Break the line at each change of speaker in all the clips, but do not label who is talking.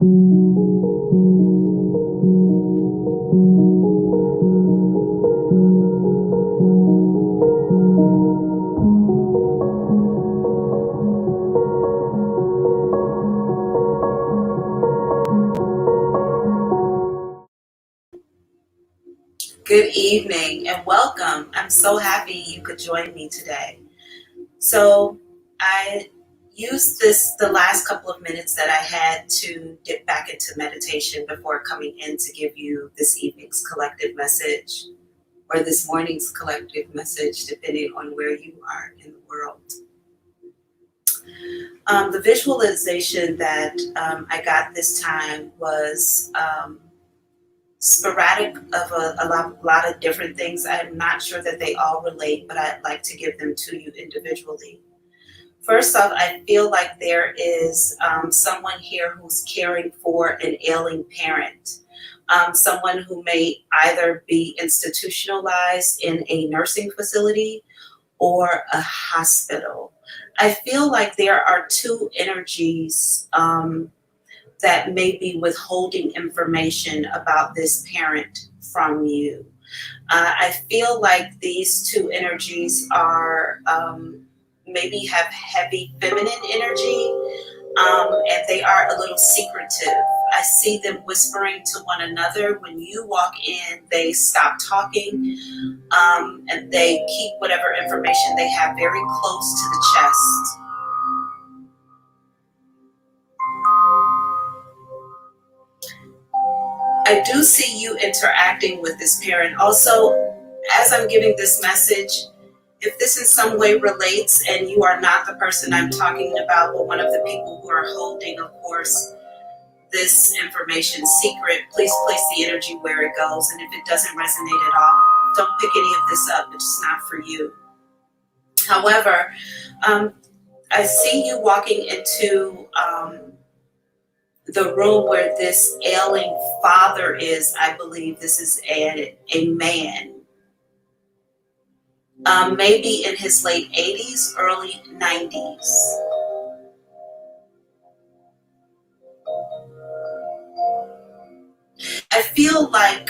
Good evening and welcome. I'm so happy you could join me today. So I used the last couple of minutes that I had to get back into meditation before coming in to give you this evening's collective message or this morning's collective message, depending on where you are in the world. The visualization that I got this time was sporadic of a lot of different things. I'm not sure that they all relate, but I'd like to give them to you individually. First off, I feel like there is someone here who's caring for an ailing parent, someone who may either be institutionalized in a nursing facility or a hospital. I feel like there are two energies that may be withholding information about this parent from you. I feel like these two energies are maybe have heavy feminine energy, and they are a little secretive. I see them whispering to one another. When you walk in, they stop talking, and they keep whatever information they have very close to the chest. I do see you interacting with this parent. Also, as I'm giving this message, if this in some way relates and you are not the person I'm talking about, but one of the people who are holding, of course, this information secret, please place the energy where it goes. And if it doesn't resonate at all, don't pick any of this up. It's not for you. However, I see you walking into the room where this ailing father is. I believe this is a man. Maybe in his late 80s, early 90s. I feel like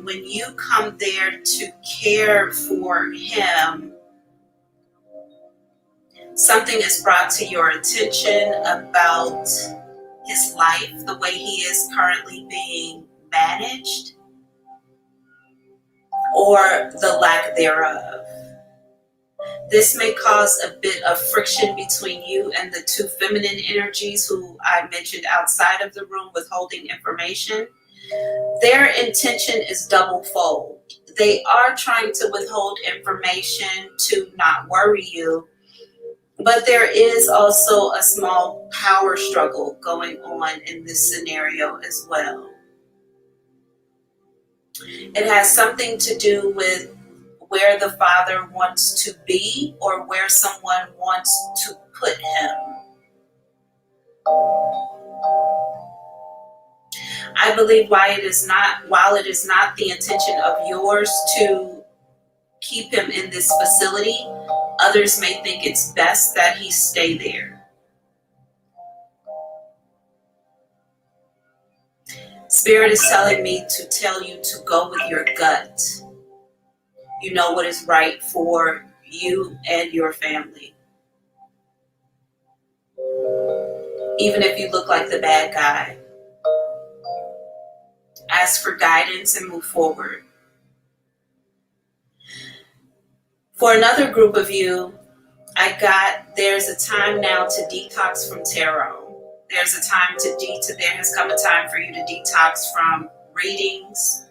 when you come there to care for him, something is brought to your attention about his life, the way he is currently being managed, or the lack thereof. This may cause a bit of friction between you and the two feminine energies who I mentioned outside of the room withholding information. Their intention is double-fold. They are trying to withhold information to not worry you, but there is also a small power struggle going on in this scenario as well. It has something to do with where the father wants to be or where someone wants to put him. I believe while it is not the intention of yours to keep him in this facility, others may think it's best that he stay there. Spirit is telling me to tell you to go with your gut. You know what is right for you and your family. Even if you look like the bad guy. Ask for guidance and move forward. For another group of you, there's a time now to detox from tarot. There has come a time for you to detox from readings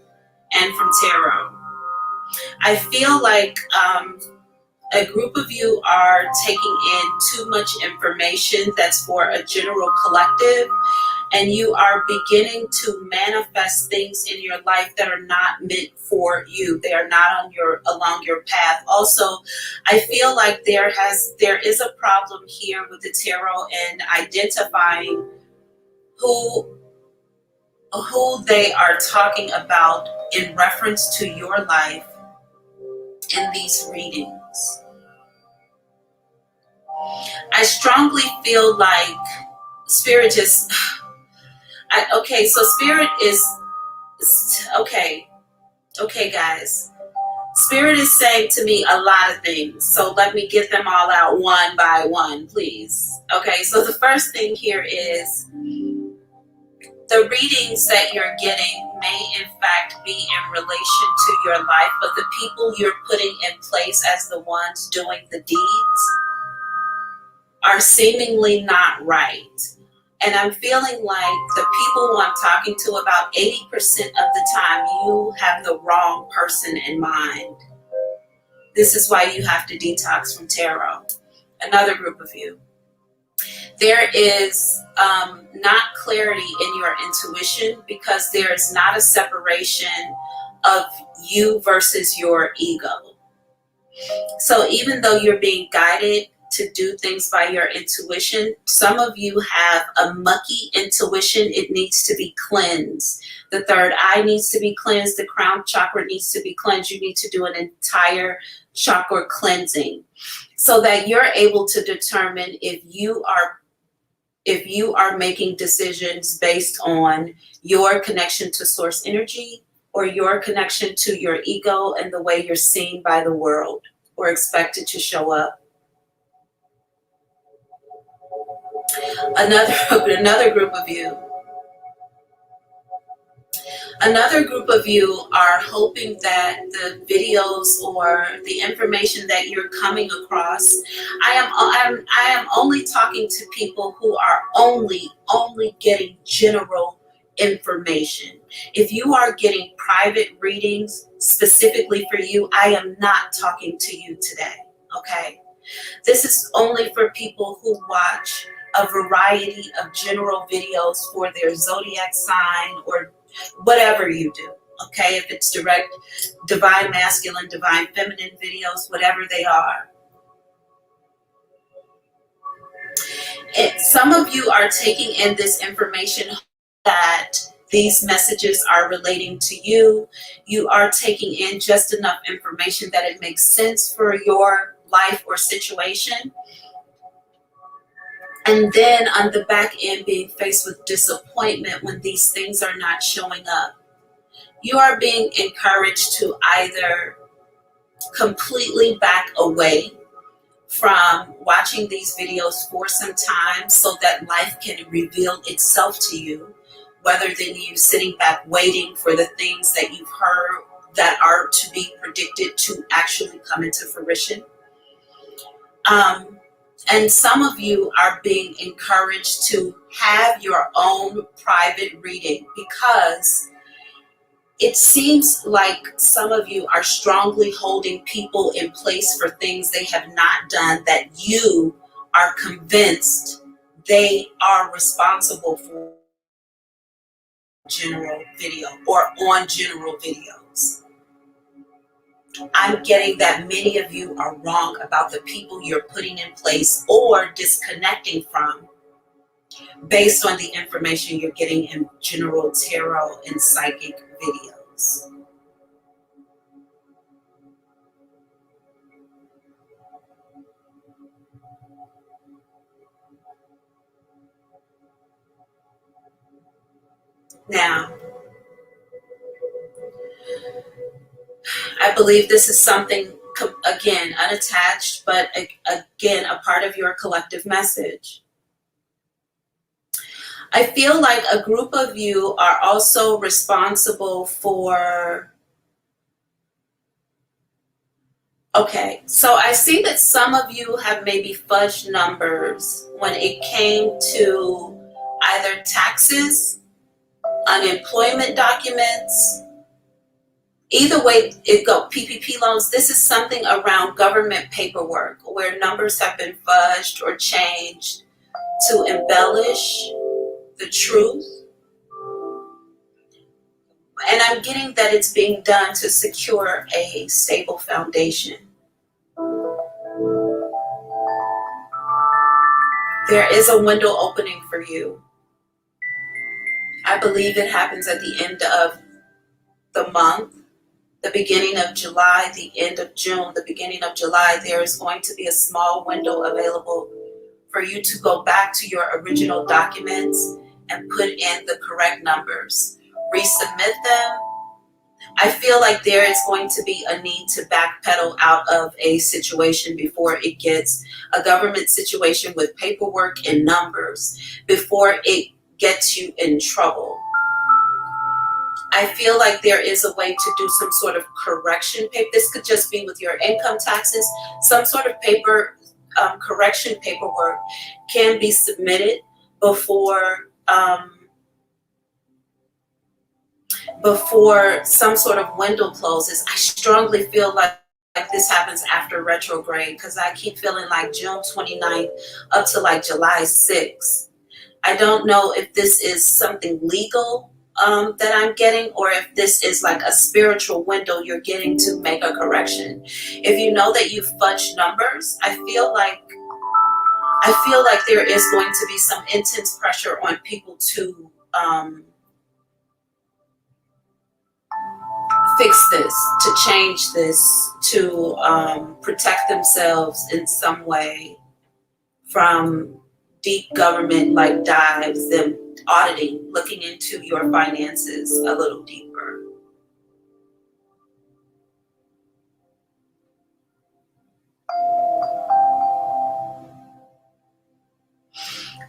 and from tarot. I feel like a group of you are taking in too much information that's for a general collective, and you are beginning to manifest things in your life that are not meant for you. They are not along your path. Also, I feel like there is a problem here with the tarot and identifying who they are talking about in reference to your life in these readings. I strongly feel like Spirit Okay, so spirit is, okay, okay, guys. Spirit is saying to me a lot of things, so let me get them all out one by one, please. Okay, so the first thing here is the readings that you're getting may in fact be in relation to your life, but the people you're putting in place as the ones doing the deeds are seemingly not right. And I'm feeling like the people who I'm talking to, about 80% of the time, you have the wrong person in mind. This is why you have to detox from tarot. Another group of you. There is not clarity in your intuition because there is not a separation of you versus your ego. So even though you're being guided to do things by your intuition, some of you have a mucky intuition. It needs to be cleansed. The third eye needs to be cleansed. The crown chakra needs to be cleansed. You need to do an entire chakra cleansing so that you're able to determine if you are making decisions based on your connection to source energy or your connection to your ego and the way you're seen by the world or expected to show up. Another group of you. Another group of you are hoping that the videos or the information that you're coming across, I am only talking to people who are only getting general information. If you are getting private readings specifically for you, I am not talking to you today, okay? This is only for people who watch a variety of general videos for their zodiac sign or whatever you do, okay? If it's direct divine masculine, divine feminine videos, whatever they are. Some of you are taking in this information that these messages are relating to you. You are taking in just enough information that it makes sense for your life or situation. And then on the back end, being faced with disappointment when these things are not showing up. You are being encouraged to either completely back away from watching these videos for some time so that life can reveal itself to you, rather than you sitting back waiting for the things that you've heard that are to be predicted to actually come into fruition. And some of you are being encouraged to have your own private reading because it seems like some of you are strongly holding people in place for things they have not done that you are convinced they are responsible for general video or on general videos. I'm getting that many of you are wrong about the people you're putting in place or disconnecting from based on the information you're getting in general tarot and psychic videos. Now, I believe this is something, again, unattached, but again, a part of your collective message. I feel like a group of you are also responsible for, okay, so I see that some of you have maybe fudged numbers when it came to either taxes, unemployment documents. Either way it go, PPP loans, this is something around government paperwork where numbers have been fudged or changed to embellish the truth. And I'm getting that it's being done to secure a stable foundation. There is a window opening for you. I believe it happens at the end of the month. The beginning of July, the end of June, the beginning of July, there is going to be a small window available for you to go back to your original documents and put in the correct numbers, resubmit them, I feel like there is going to be a need to backpedal out of a situation before it gets a government situation with paperwork and numbers, before it gets you in trouble. I feel like there is a way to do some sort of correction paper. This could just be with your income taxes. Some sort of paper correction paperwork can be submitted before before some sort of window closes. I strongly feel like this happens after retrograde, because I keep feeling like June 29th up to like July 6th. I don't know if this is something legal that I'm getting, or if this is like a spiritual window you're getting to make a correction. If you know that you fudged numbers, I feel like there is going to be some intense pressure on people to fix this, to change this, to protect themselves in some way from deep government like dives, them auditing, looking into your finances a little deeper.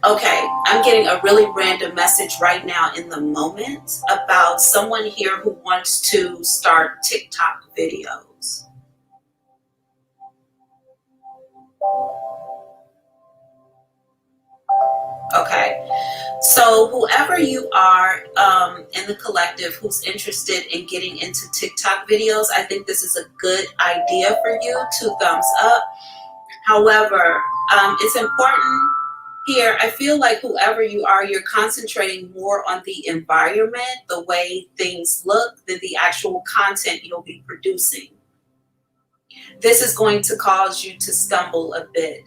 Okay, I'm getting a really random message right now in the moment about someone here who wants to start TikTok videos. Okay, so whoever you are in the collective who's interested in getting into TikTok videos, I think this is a good idea for you. 2 thumbs up. However, it's important here. I feel like whoever you are, you're concentrating more on the environment, the way things look, than the actual content you'll be producing. This is going to cause you to stumble a bit.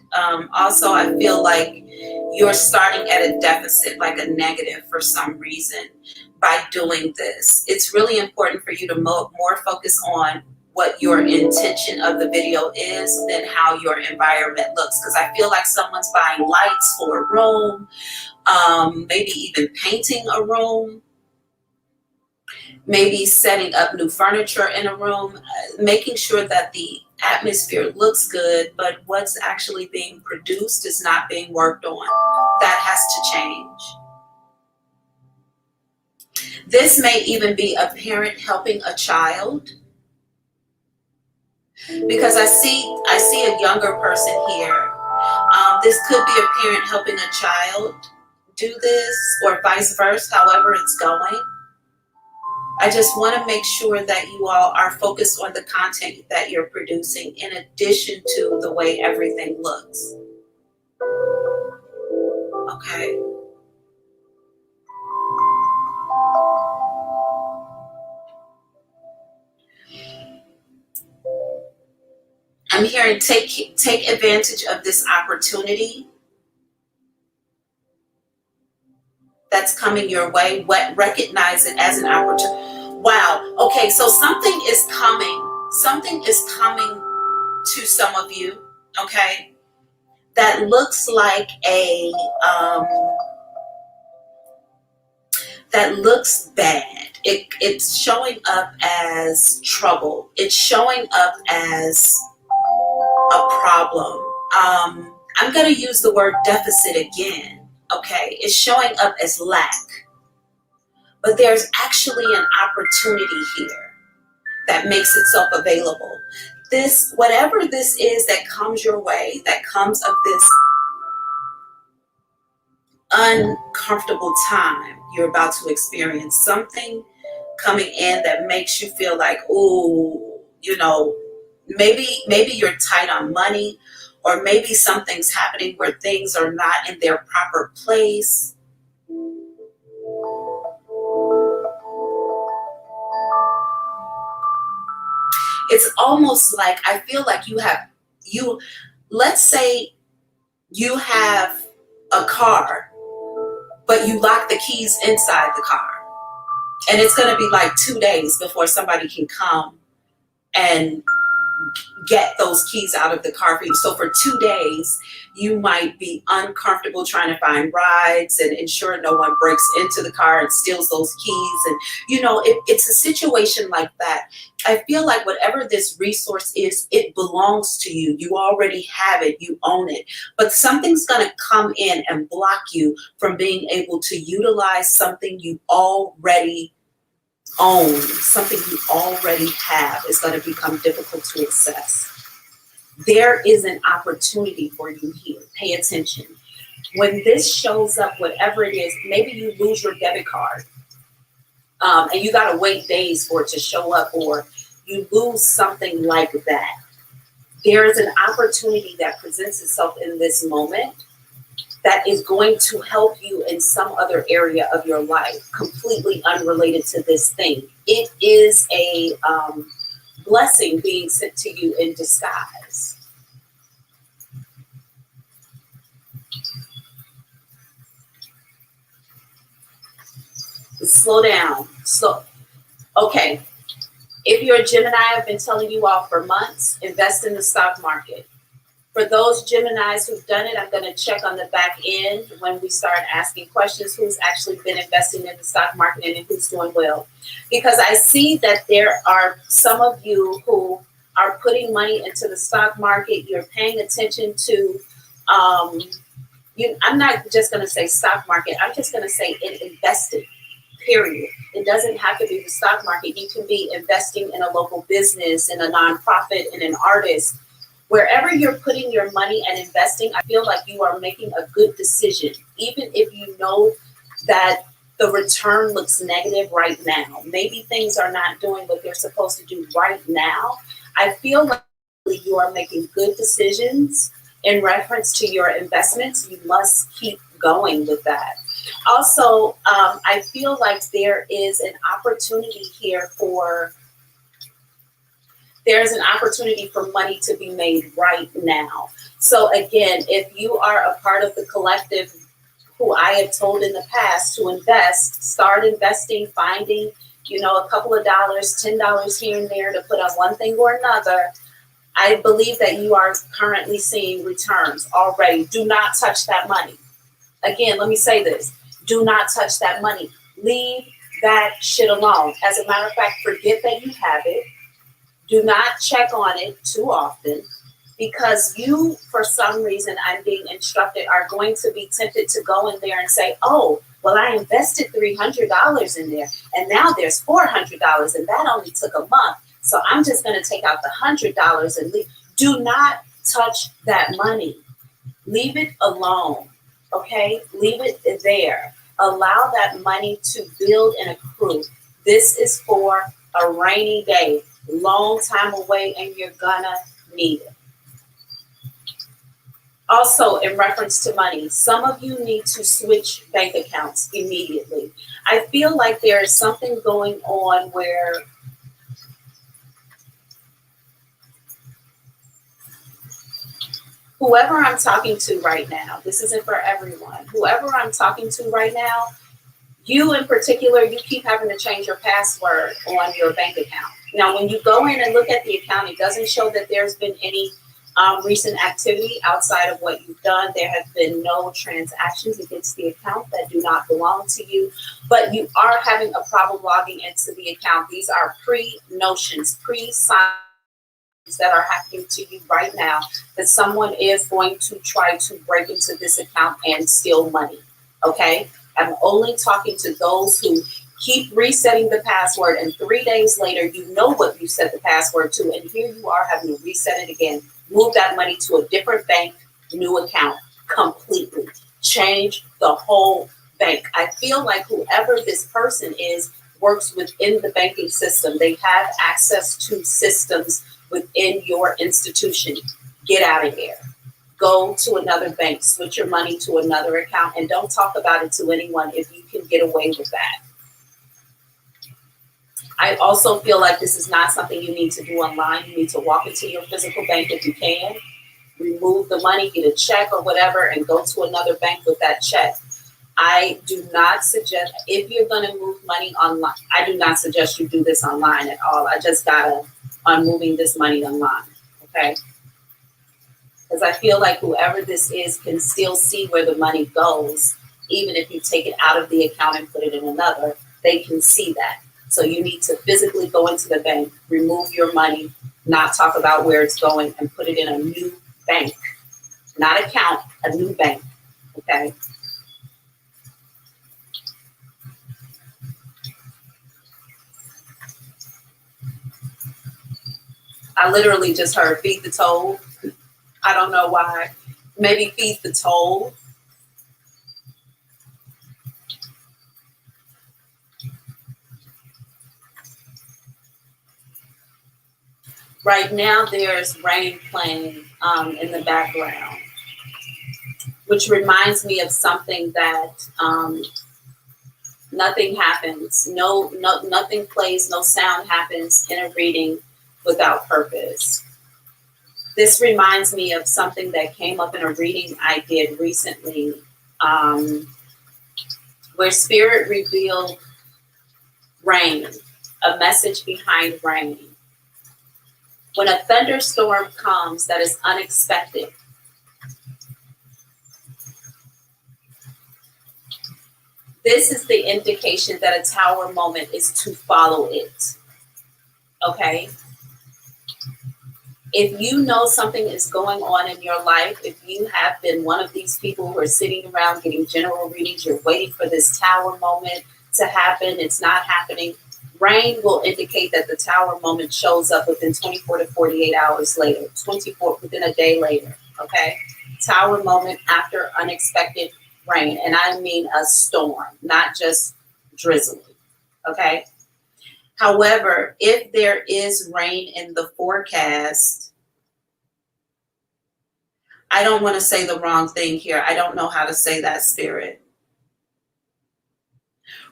Also, I feel like you're starting at a deficit, like a negative for some reason by doing this. It's really important for you to more focus on what your intention of the video is than how your environment looks. Because I feel like someone's buying lights for a room, maybe even painting a room, maybe setting up new furniture in a room, making sure that the atmosphere looks good, but what's actually being produced is not being worked on. That has to change. This may even be a parent helping a child, because I see a younger person here. This could be a parent helping a child do this, or vice versa, however it's going. I just want to make sure that you all are focused on the content that you're producing, in addition to the way everything looks. Okay. I'm hearing take advantage of this opportunity that's coming your way. Recognize it as an opportunity. Wow. Okay, so something is coming. Something is coming to some of you, okay, that looks like that looks bad. It's showing up as trouble. It's showing up as a problem. I'm going to use the word deficit again. Okay, it's showing up as lack, but there's actually an opportunity here that makes itself available. This, whatever this is that comes your way, that comes of this uncomfortable time you're about to experience, something coming in that makes you feel like, ooh, you know, maybe you're tight on money, or maybe something's happening where things are not in their proper place. It's almost like, I feel like let's say you have a car, but you lock the keys inside the car. And it's going to be like 2 days before somebody can come and get those keys out of the car for you. So for 2 days, you might be uncomfortable trying to find rides and ensure no one breaks into the car and steals those keys. And, it's a situation like that. I feel like whatever this resource is, it belongs to you. You already have it. You own it. But something's going to come in and block you from being able to utilize something you already own, something you already have is going to become difficult to access. There is an opportunity for you here. Pay attention. When this shows up, whatever it is, maybe you lose your debit card and you got to wait days for it to show up, or you lose something like that. There is an opportunity that presents itself in this moment that is going to help you in some other area of your life, completely unrelated to this thing. It is a blessing being sent to you in disguise. Slow down. Okay. If you're a Gemini, I've been telling you all for months, invest in the stock market. For those Geminis who've done it, I'm going to check on the back end when we start asking questions, who's actually been investing in the stock market and who's doing well. Because I see that there are some of you who are putting money into the stock market. You're paying attention to, I'm not just going to say stock market. I'm just going to say invested, period. It doesn't have to be the stock market. You can be investing in a local business, in a nonprofit, in an artist. Wherever you're putting your money and investing, I feel like you are making a good decision, even if you know that the return looks negative right now. Maybe things are not doing what they're supposed to do right now. I feel like you are making good decisions in reference to your investments. You must keep going with that. Also, I feel like there is an opportunity here there's an opportunity for money to be made right now. So again, if you are a part of the collective who I have told in the past to invest, start investing, finding, a couple of dollars, $10 here and there to put on one thing or another. I believe that you are currently seeing returns already. Do not touch that money. Again, let me say this. Do not touch that money. Leave that shit alone. As a matter of fact, forget that you have it. Do not check on it too often, because you, for some reason, I'm being instructed, are going to be tempted to go in there and say, oh, well, I invested $300 in there, and now there's $400, and that only took a month. So I'm just going to take out the $100 and leave. Do not touch that money. Leave it alone, okay? Leave it there. Allow that money to build and accrue. This is for a rainy day. Long time away, and you're gonna need it. Also, in reference to money, some of you need to switch bank accounts immediately. I feel like there is something going on where whoever I'm talking to right now, this isn't for everyone, whoever I'm talking to right now, you in particular, you keep having to change your password on your bank account. Now, when you go in and look at the account, it doesn't show that there's been any recent activity outside of what you've done. There have been no transactions against the account that do not belong to you, but you are having a problem logging into the account. These are pre-notions, pre-signs that are happening to you right now, that someone is going to try to break into this account and steal money, okay? I'm only talking to those who keep resetting the password, and 3 days later, you know what you set the password to, and here you are having to reset it again. Move that money to a different bank, new account, completely. Change the whole bank. I feel like whoever this person is works within the banking system. They have access to systems within your institution. Get out of here. Go to another bank, switch your money to another account, and don't talk about it to anyone if you can get away with that. I also feel like this is not something you need to do online. You need to walk into your physical bank if you can, remove the money, get a check or whatever, and go to another bank with that check. I do not suggest, if you're going to move money online, I do not suggest you do this online at all. I just got on moving this money online. okay? Because I feel like whoever this is can still see where the money goes, even if you take it out of the account and put it in another, they can see that. So you need to physically go into the bank, remove your money, not talk about where it's going, and put it in a new bank. Not account, a new bank, okay? I literally just heard feed the toad. I don't know why. Maybe feed the toad. Right now there's rain playing in the background, which reminds me of something that nothing happens. Nothing plays, no sound happens in a reading without purpose. This reminds me of something that came up in a reading I did recently, where Spirit revealed rain, a message behind rain. When a thunderstorm comes that is unexpected, this is the indication that a tower moment is to follow it, okay? If you know something is going on in your life, if you have been one of these people who are sitting around getting general readings, you're waiting for this tower moment to happen, it's not happening, rain will indicate that the tower moment shows up within 24 to 48 hours later, 24 within a day later, okay? Tower moment after unexpected rain, and I mean a storm, not just drizzling, okay? However, if there is rain in the forecast, I don't want to say the wrong thing here. I don't know how to say that, Spirit.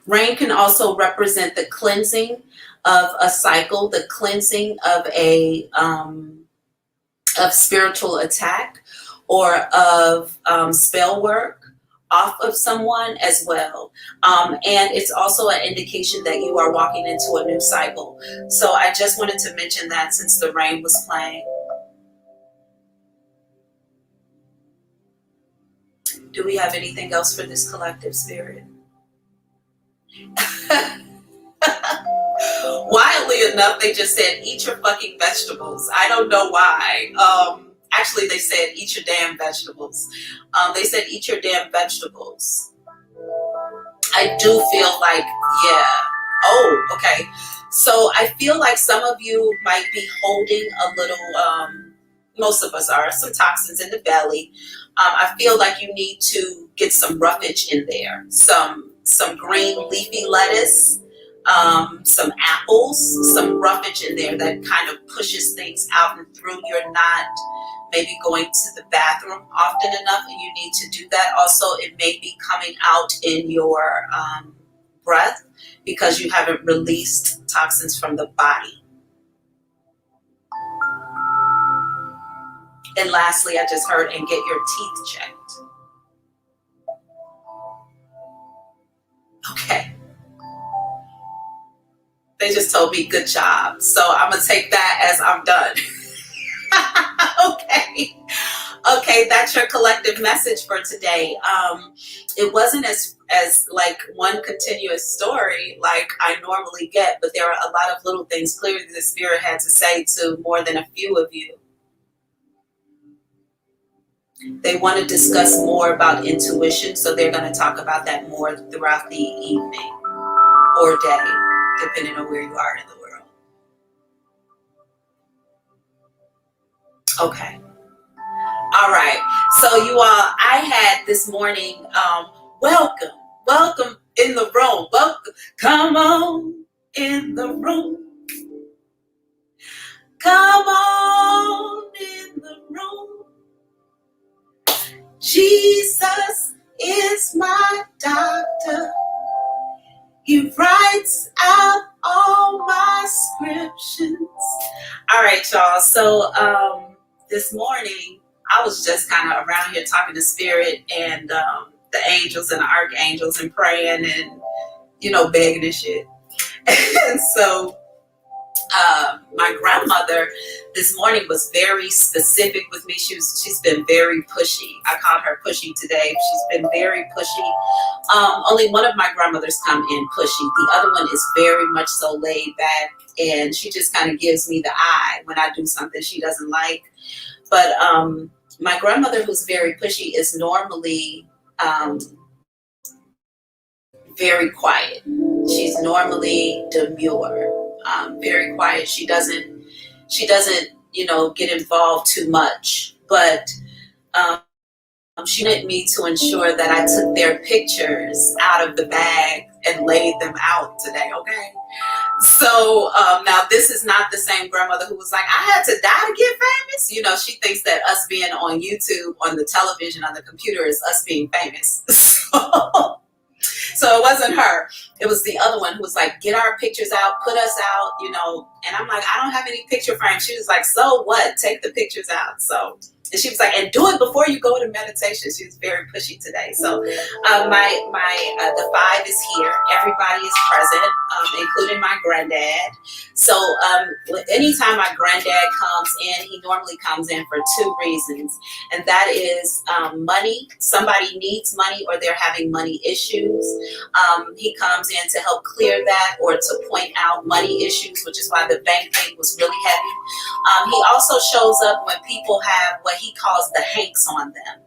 Rain can also represent the cleansing of a cycle, the cleansing of a of spiritual attack or of spell work off of someone as well. And it's also an indication that you are walking into a new cycle. So I just wanted to mention that since the rain was playing. Do we have anything else for this collective, Spirit? Wildly enough, they just said, eat your fucking vegetables. I don't know why. Actually, they said, eat your damn vegetables. They said, eat your damn vegetables. I do feel like, yeah. Oh, okay. So I feel like some of you might be holding a little, most of us are, some toxins in the belly. I feel like you need to get some roughage in there. Some green leafy lettuce, some apples, some roughage in there that kind of pushes things out and through. You're not maybe going to the bathroom often enough, and you need to do that. Also, it may be coming out in your breath because you haven't released toxins from the body. And lastly, I just heard, and get your teeth checked. Okay. They just told me good job. So I'm going to take that as I'm done. Okay, that's your collective message for today. It wasn't as like one continuous story like I normally get, but there are a lot of little things clearly the Spirit had to say to more than a few of you. They want to discuss more about intuition, so they're going to talk about that more throughout the evening or day, depending on where you are in the world. Okay. All right. So you all, I had this morning, welcome in the room. Welcome. Come on in the room. Come on in the room. Jesus is my doctor. He writes out all my scriptions. All right, y'all. So this morning, I was just kind of around here talking to Spirit and the angels and the archangels and praying and, begging and shit. And so My grandmother this morning was very specific with me. She's been very pushy. I called her pushy today. She's been very pushy. Only one of my grandmothers come in pushy. The other one is very much so laid back, and she just kind of gives me the eye when I do something she doesn't like. But my grandmother, who's very pushy, is normally very quiet. She's normally demure, very quiet. She doesn't, get involved too much. But she wanted me to ensure that I took their pictures out of the bag and laid them out today. Okay. So now this is not the same grandmother who was like, I had to die to get famous. She thinks that us being on YouTube, on the television, on the computer is us being famous. So it wasn't her. It was the other one who was like, get our pictures out, put us out, And I'm like, I don't have any picture frames. She was like, so what? Take the pictures out. So, and she was like, and do it before you go to meditation. She was very pushy today. So the 5 is here. Everybody is present, including my granddad. So anytime my granddad comes in, he normally comes in for 2 reasons. And that is money. Somebody needs money or they're having money issues. He comes in to help clear that or to point out money issues, which is why the bank thing was really heavy. He also shows up when people have what he calls the hanks on them,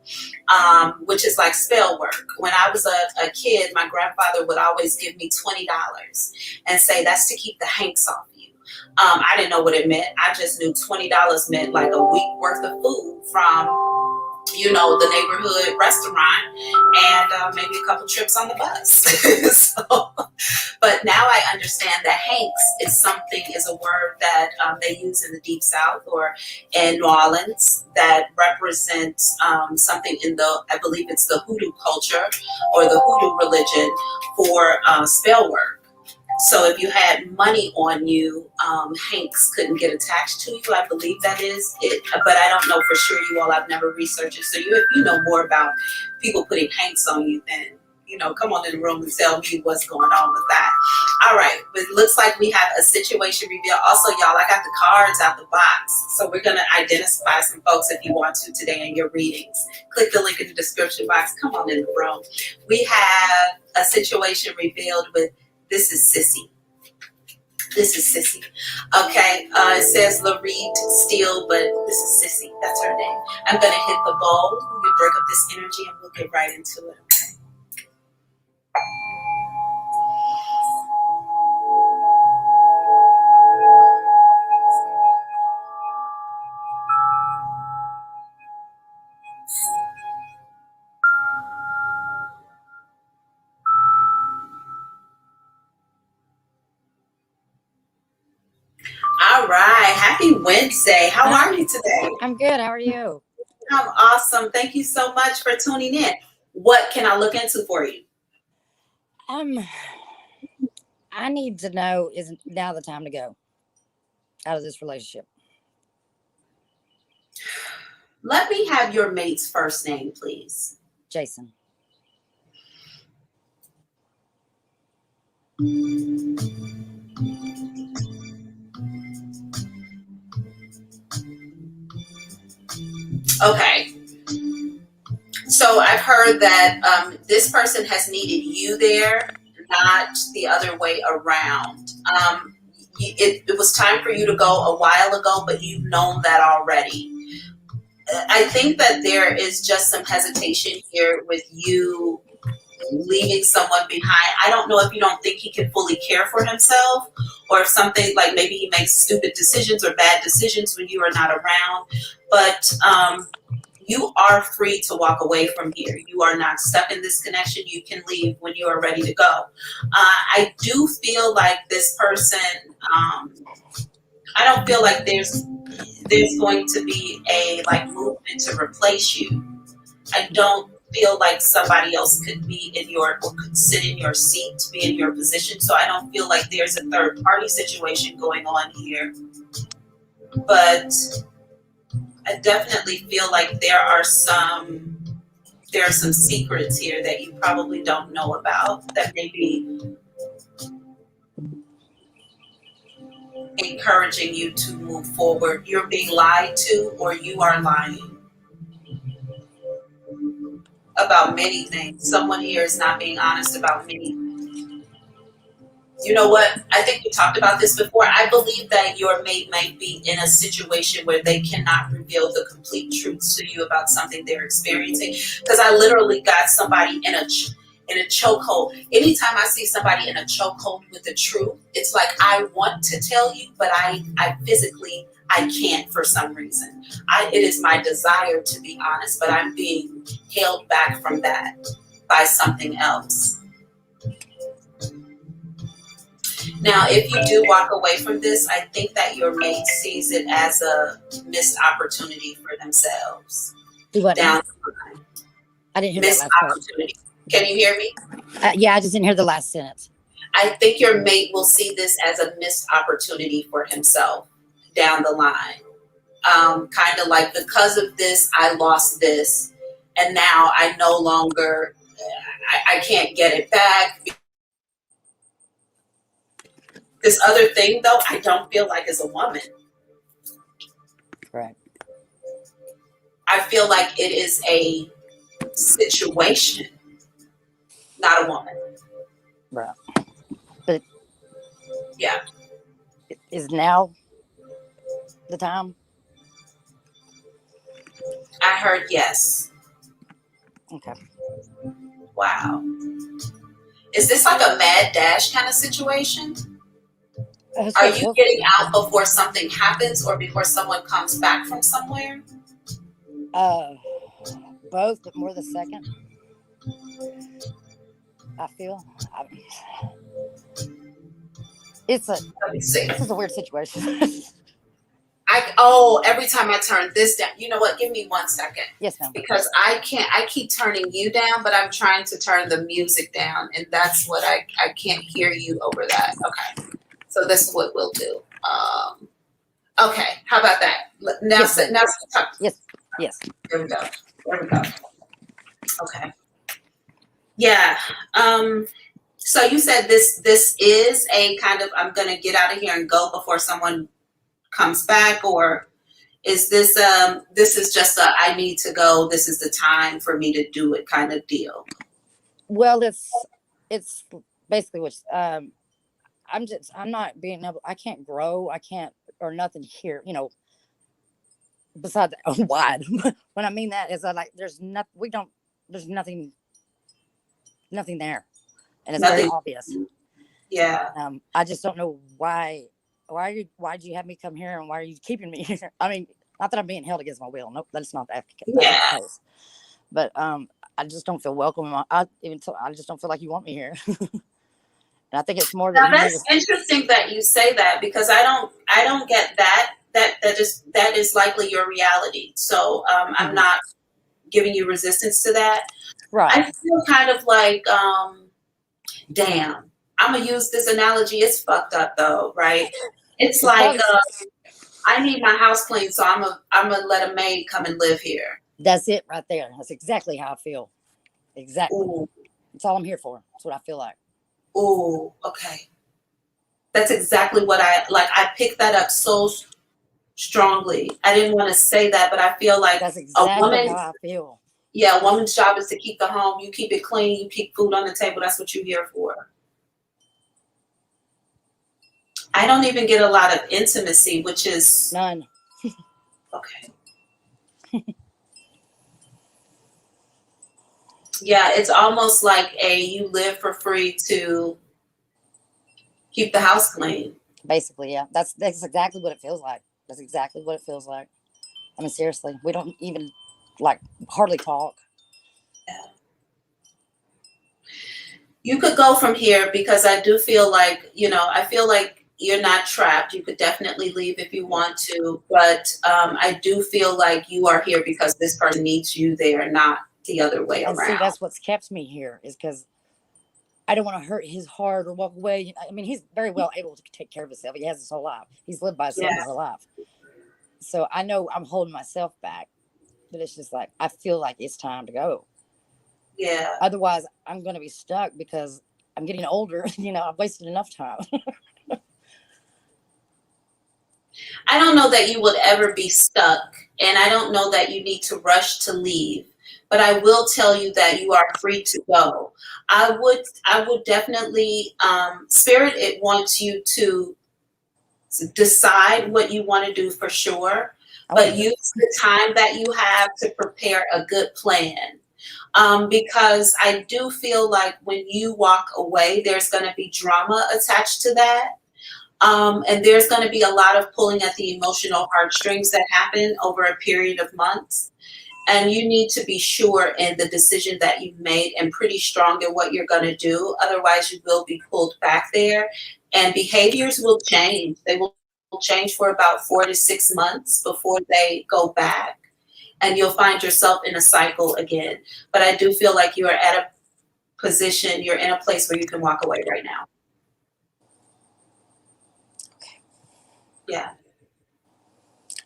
which is like spell work. When I was a kid, my grandfather would always give me $20 and say, that's to keep the hanks off you. I didn't know what it meant. I just knew $20 meant like a week worth of food from the neighborhood restaurant and maybe a couple trips on the bus. But now I understand that hanks is a word that they use in the Deep South or in New Orleans that represents something I believe it's the hoodoo culture or the hoodoo religion for spell work. So if you had money on you, hanks couldn't get attached to you. I believe that is it, but I don't know for sure, you all. I've never researched it. So if you know more about people putting hanks on you, then come on in the room and tell me what's going on with that. All right, but it looks like we have a situation reveal. Also, y'all, I got the cards out the box, so we're gonna identify some folks if you want to today in your readings. Click the link in the description box. Come on in the room. We have a situation revealed with. This is Sissy. Okay, it says Lareed Steele, but this is Sissy. That's her name. I'm going to hit the bowl. We'll break up this energy and we'll get right into it, okay? All right. Happy Wednesday. How are you today?
I'm good. How are you?
I'm awesome. Thank you so much for tuning in. What can I look into for you?
I need to know, is now the time to go out of this relationship?
Let me have your mate's first name, please.
Jason.
Okay. So I've heard that this person has needed you there, not the other way around. It was time for you to go a while ago, but you've known that already. I think that there is just some hesitation here with you leaving someone behind. I don't know if you don't think he can fully care for himself, or if something like maybe he makes stupid decisions or bad decisions when you are not around. But you are free to walk away from here. You are not stuck in this connection. You can leave when you are ready to go. I do feel like this person, I don't feel like there's going to be a movement to replace you. I don't feel like somebody else could be or could sit in your seat, to be in your position. So I don't feel like there's a third party situation going on here. But I definitely feel like there are some secrets here that you probably don't know about that may be encouraging you to move forward. You're being lied to, or you are lying about many things. Someone here is not being honest about many. You know what? I think we talked about this before. I believe that your mate might be in a situation where they cannot reveal the complete truths to you about something they're experiencing. Because I literally got somebody in a chokehold. Anytime I see somebody in a chokehold with the truth, it's like I want to tell you, but I physically I can't for some reason. It is my desire to be honest, but I'm being held back from that by something else. Now, if you do walk away from this, I think that your mate sees it as a missed opportunity for themselves.
Do what now?
Down the line.
I didn't hear
Missed
that last part.
opportunity. Can you hear me?
Yeah, I just didn't hear the last sentence.
I think your mate will see this as a missed opportunity for himself down the line. Kind of like, because of this, I lost this, and now I no longer, I can't get it back. This other thing, though, I don't feel like is a woman.
Right.
I feel like it is a situation, not a woman.
Right. But
yeah,
is now the time?
I heard yes.
Okay.
Wow. Is this like a mad dash kind of situation? Are you getting out before something happens or before someone comes back from somewhere?
Both, but more the second. I feel.
Let me see.
This is a weird situation.
Every time I turn this down, you know what? Give me 1 second.
Yes, ma'am.
Because I keep turning you down, but I'm trying to turn the music down, and that's what I can't hear you over that. Okay. So this is what we'll do. Okay, how about that? Now,
yes,
talk.
Yes.
There we go. Okay. Yeah. So you said this is a kind of, I'm gonna get out of here and go before someone comes back, or is this this is just a I need to go, this is the time for me to do it kind of deal?
Well, it's basically what I'm not being able, I can't grow, I can't, or nothing here, besides wide. When I mean that is there's nothing there, and it's very obvious.
Yeah.
I just don't know why'd you have me come here, and why are you keeping me here? I mean, not that I'm being held against my will. Nope, that's not the case. But I just don't feel welcome. I just don't feel like you want me here. And I think it's more that
that's interesting that you say that, because I don't get that. That is likely your reality. So I'm not giving you resistance to that.
Right.
I feel kind of like, damn, I'm gonna use this analogy. It's fucked up though, right? It's like I need my house clean, so I'm gonna let a maid come and live here.
That's it right there. That's exactly how I feel. Exactly.
Ooh.
That's all I'm here for. That's what I feel like.
Oh, okay. That's exactly what I picked that up so strongly. I didn't want to say that, but I feel like
that's exactly how I feel.
Yeah, a woman's job is to keep the home. You keep it clean. You keep food on the table. That's what you're here for. I don't even get a lot of intimacy, which is
none.
Okay. Yeah, it's almost like you live for free to keep the house clean.
Basically, yeah. That's exactly what it feels like. That's exactly what it feels like. I mean, seriously, we don't even hardly talk.
Yeah. You could go from here, because I do feel like, I feel like you're not trapped. You could definitely leave if you want to, but I do feel like you are here because this person needs you there, not the other way around.
See, that's what's kept me here, is because I don't want to hurt his heart or walk away. I mean, he's very well able to take care of himself. He has his whole life. He's lived by himself his whole life. So I know I'm holding myself back, but it's just like, I feel like it's time to go.
Yeah.
Otherwise, I'm going to be stuck because I'm getting older. I've wasted enough time.
I don't know that you would ever be stuck, and I don't know that you need to rush to leave. But I will tell you that you are free to go. I would definitely, Spirit. It wants you to decide what you want to do for sure, but
Okay.
use the time that you have to prepare a good plan. Because I do feel like when you walk away, there's going to be drama attached to that. And there's going to be a lot of pulling at the emotional heartstrings that happen over a period of months. And you need to be sure in the decision that you've made and pretty strong in what you're going to do. Otherwise, you will be pulled back there, and behaviors will change. They will change for about 4 to 6 months before they go back. And you'll find yourself in a cycle again. But I do feel like you are at a position, you're in a place where you can walk away right now.
Okay.
Yeah.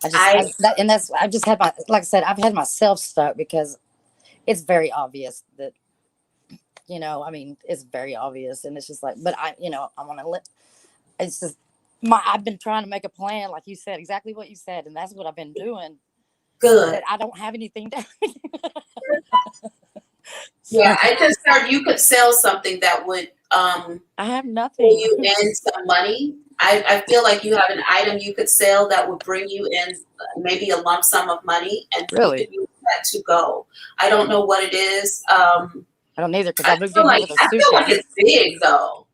I just had my, like I said, I've had myself stuck because it's very obvious that, I mean, it's very obvious, and it's just like, but I want to let, it's just I've been trying to make a plan, like you said, exactly what you said, and that's what I've been doing.
Good.
But I don't have anything to.
Yeah, I just heard you could sell something that would
I have
bring
nothing.
you in some money. I feel like you have an item you could sell that would bring you in maybe a lump sum of money, and
Really?
you could use that to go. I don't know what it is.
I don't either, because I moved in here with a
I feel like
suitcase.
it's big though,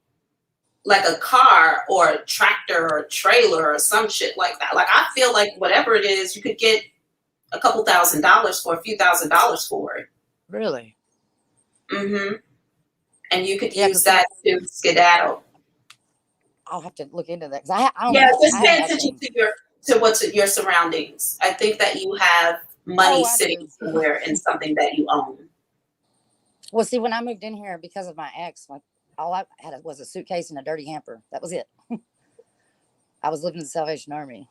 like a car or a tractor or a trailer or some shit like that. Like I feel like whatever it is, you could get a couple $1,000s for a few $1,000s for it.
Really?
Mm-hmm. And you could
Yeah,
use that to skedaddle.
I'll have to look into that, because I don't
Yeah,
know.
just
I
pay
have
attention
nothing.
to what's your surroundings. I think that you have money
Oh, I
sitting
do.
somewhere in something that you own.
Well, see, when I moved in here because of my ex, all I had was a suitcase and a dirty hamper. That was it. I was living in the Salvation Army.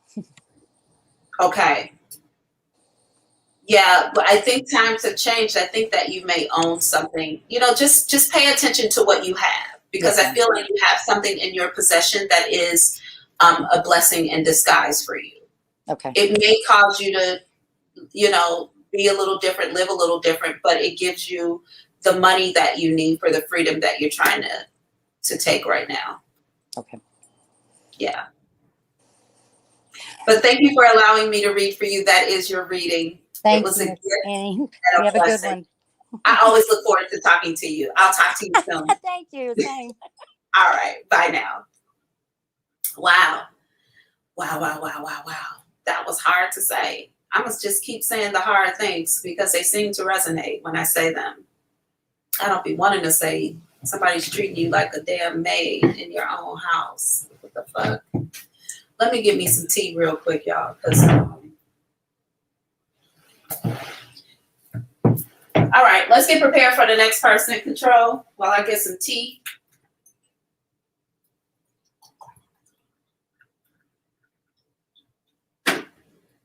Okay. Yeah, but I think times have changed. I think that you may own something. Just pay attention to what you have, because
Yes,
I feel like you have something in your possession that is a blessing in disguise for you.
okay.
It may cause you to, be a little different, live a little different, but it gives you the money that you need for the freedom that you're trying to take right now.
Okay.
Yeah. But thank you for allowing me to read for you. That is your reading.
Thank
It was a
you,
gift
Annie.
and
You
a
have a good
blessing.
one.
I always look forward to talking to you. I'll talk to you soon.
Thank you. Same.
All right. Bye now. Wow. Wow, wow, wow, wow, wow. That was hard to say. I must just keep saying the hard things because they seem to resonate when I say them. I don't be wanting to say somebody's treating you like a damn maid in your own house. What the fuck? Let me get me some tea real quick, y'all, because all right, let's get prepared for the next person in control while I get some tea.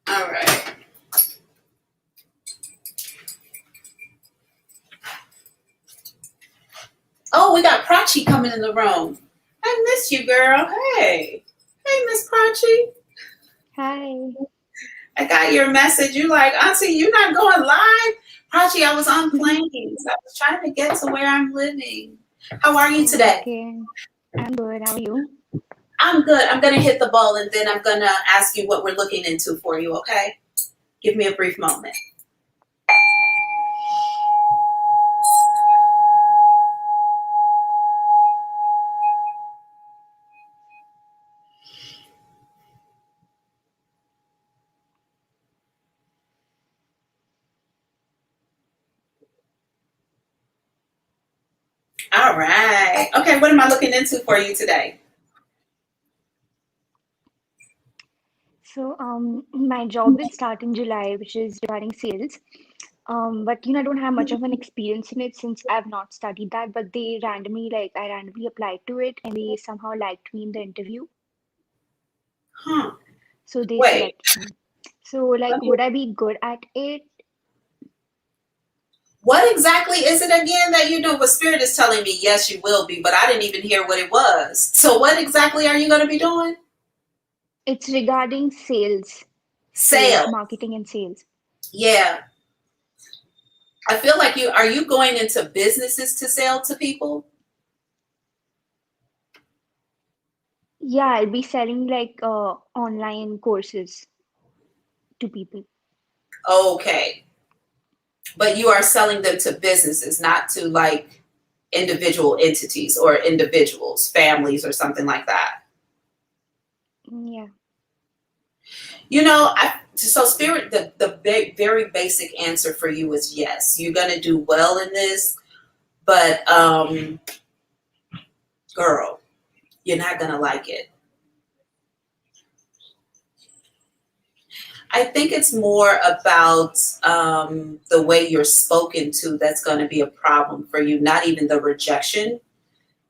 All right. Oh, we got Prachi coming in the room. I miss you, girl. Hey. Hey, Miss Prachi.
Hi.
I got your message. You like, Auntie, you're not going live? Prachi, I was on planes. I was trying to get to where I'm living. How are you today?
Okay. I'm good. How are you?
I'm good. I'm going to hit the ball, and then I'm going to ask you what we're looking into for you, okay? Give me a brief moment. All right. Okay, what am I looking into for you today?
So, my job will start in July, which is regarding sales. But I don't have much of an experience in it since I've not studied that. But I randomly applied to it, and they somehow liked me in the interview.
Huh.
So they
Wait.
selected me. So,
Let me,
would I be good at it?
what exactly is it again that you do? But Spirit is telling me, yes, you will be, but I didn't even hear what it was. So what exactly are you going to be doing?
It's regarding sales,
Sale.
marketing and sales.
Yeah. I feel like are you going into businesses to sell to people?
Yeah, I'll be selling like online courses to people.
Okay. But you are selling them to businesses, not to like individual entities or individuals, families, or something like that.
Yeah.
So spirit, very basic answer for you is yes. You're gonna do well in this, but girl, you're not gonna like it. I think it's more about the way you're spoken to that's going to be a problem for you, not even the rejection,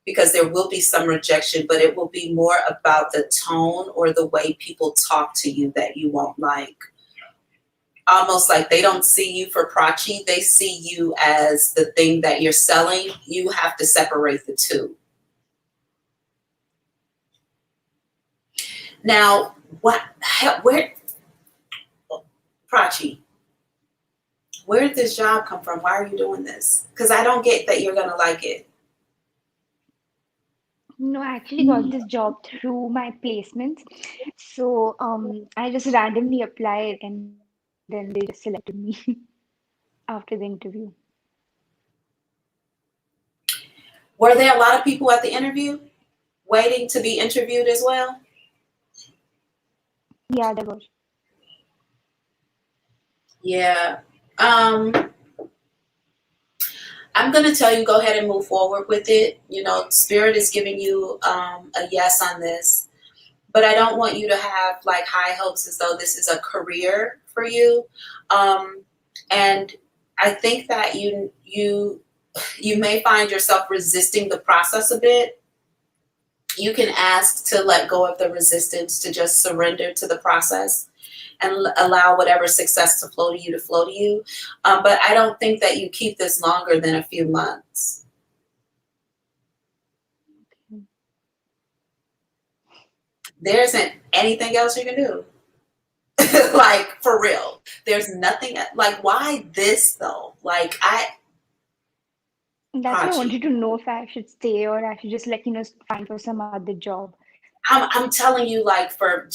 because there will be some rejection, but it will be more about the tone or the way people talk to you that you won't like. Almost like they don't see you for prachi, they see you as the thing that you're selling. You have to separate the two. Now, where, prachi, where did this job come from? Why are you doing this? Because I don't get that you're going to like it.
No, I actually got this job through my placements. So I just randomly applied and then they just selected me after the interview.
Were there a lot of people at the interview waiting to be interviewed as well?
Yeah, there was.
Yeah. I'm going to tell you, go ahead and move forward with it. Spirit is giving you a yes on this, but I don't want you to have like high hopes as though this is a career for you. And I think that you may find yourself resisting the process a bit. You can ask to let go of the resistance, to just surrender to the process and allow whatever success to flow to you. But I don't think that you keep this longer than a few months. There isn't anything else you can do. Like, for real. There's nothing, like, why this though? Like,
That's why I
Prachi,
wanted to know if I should stay or I should just like, find for some other job.
I'm telling you, like, for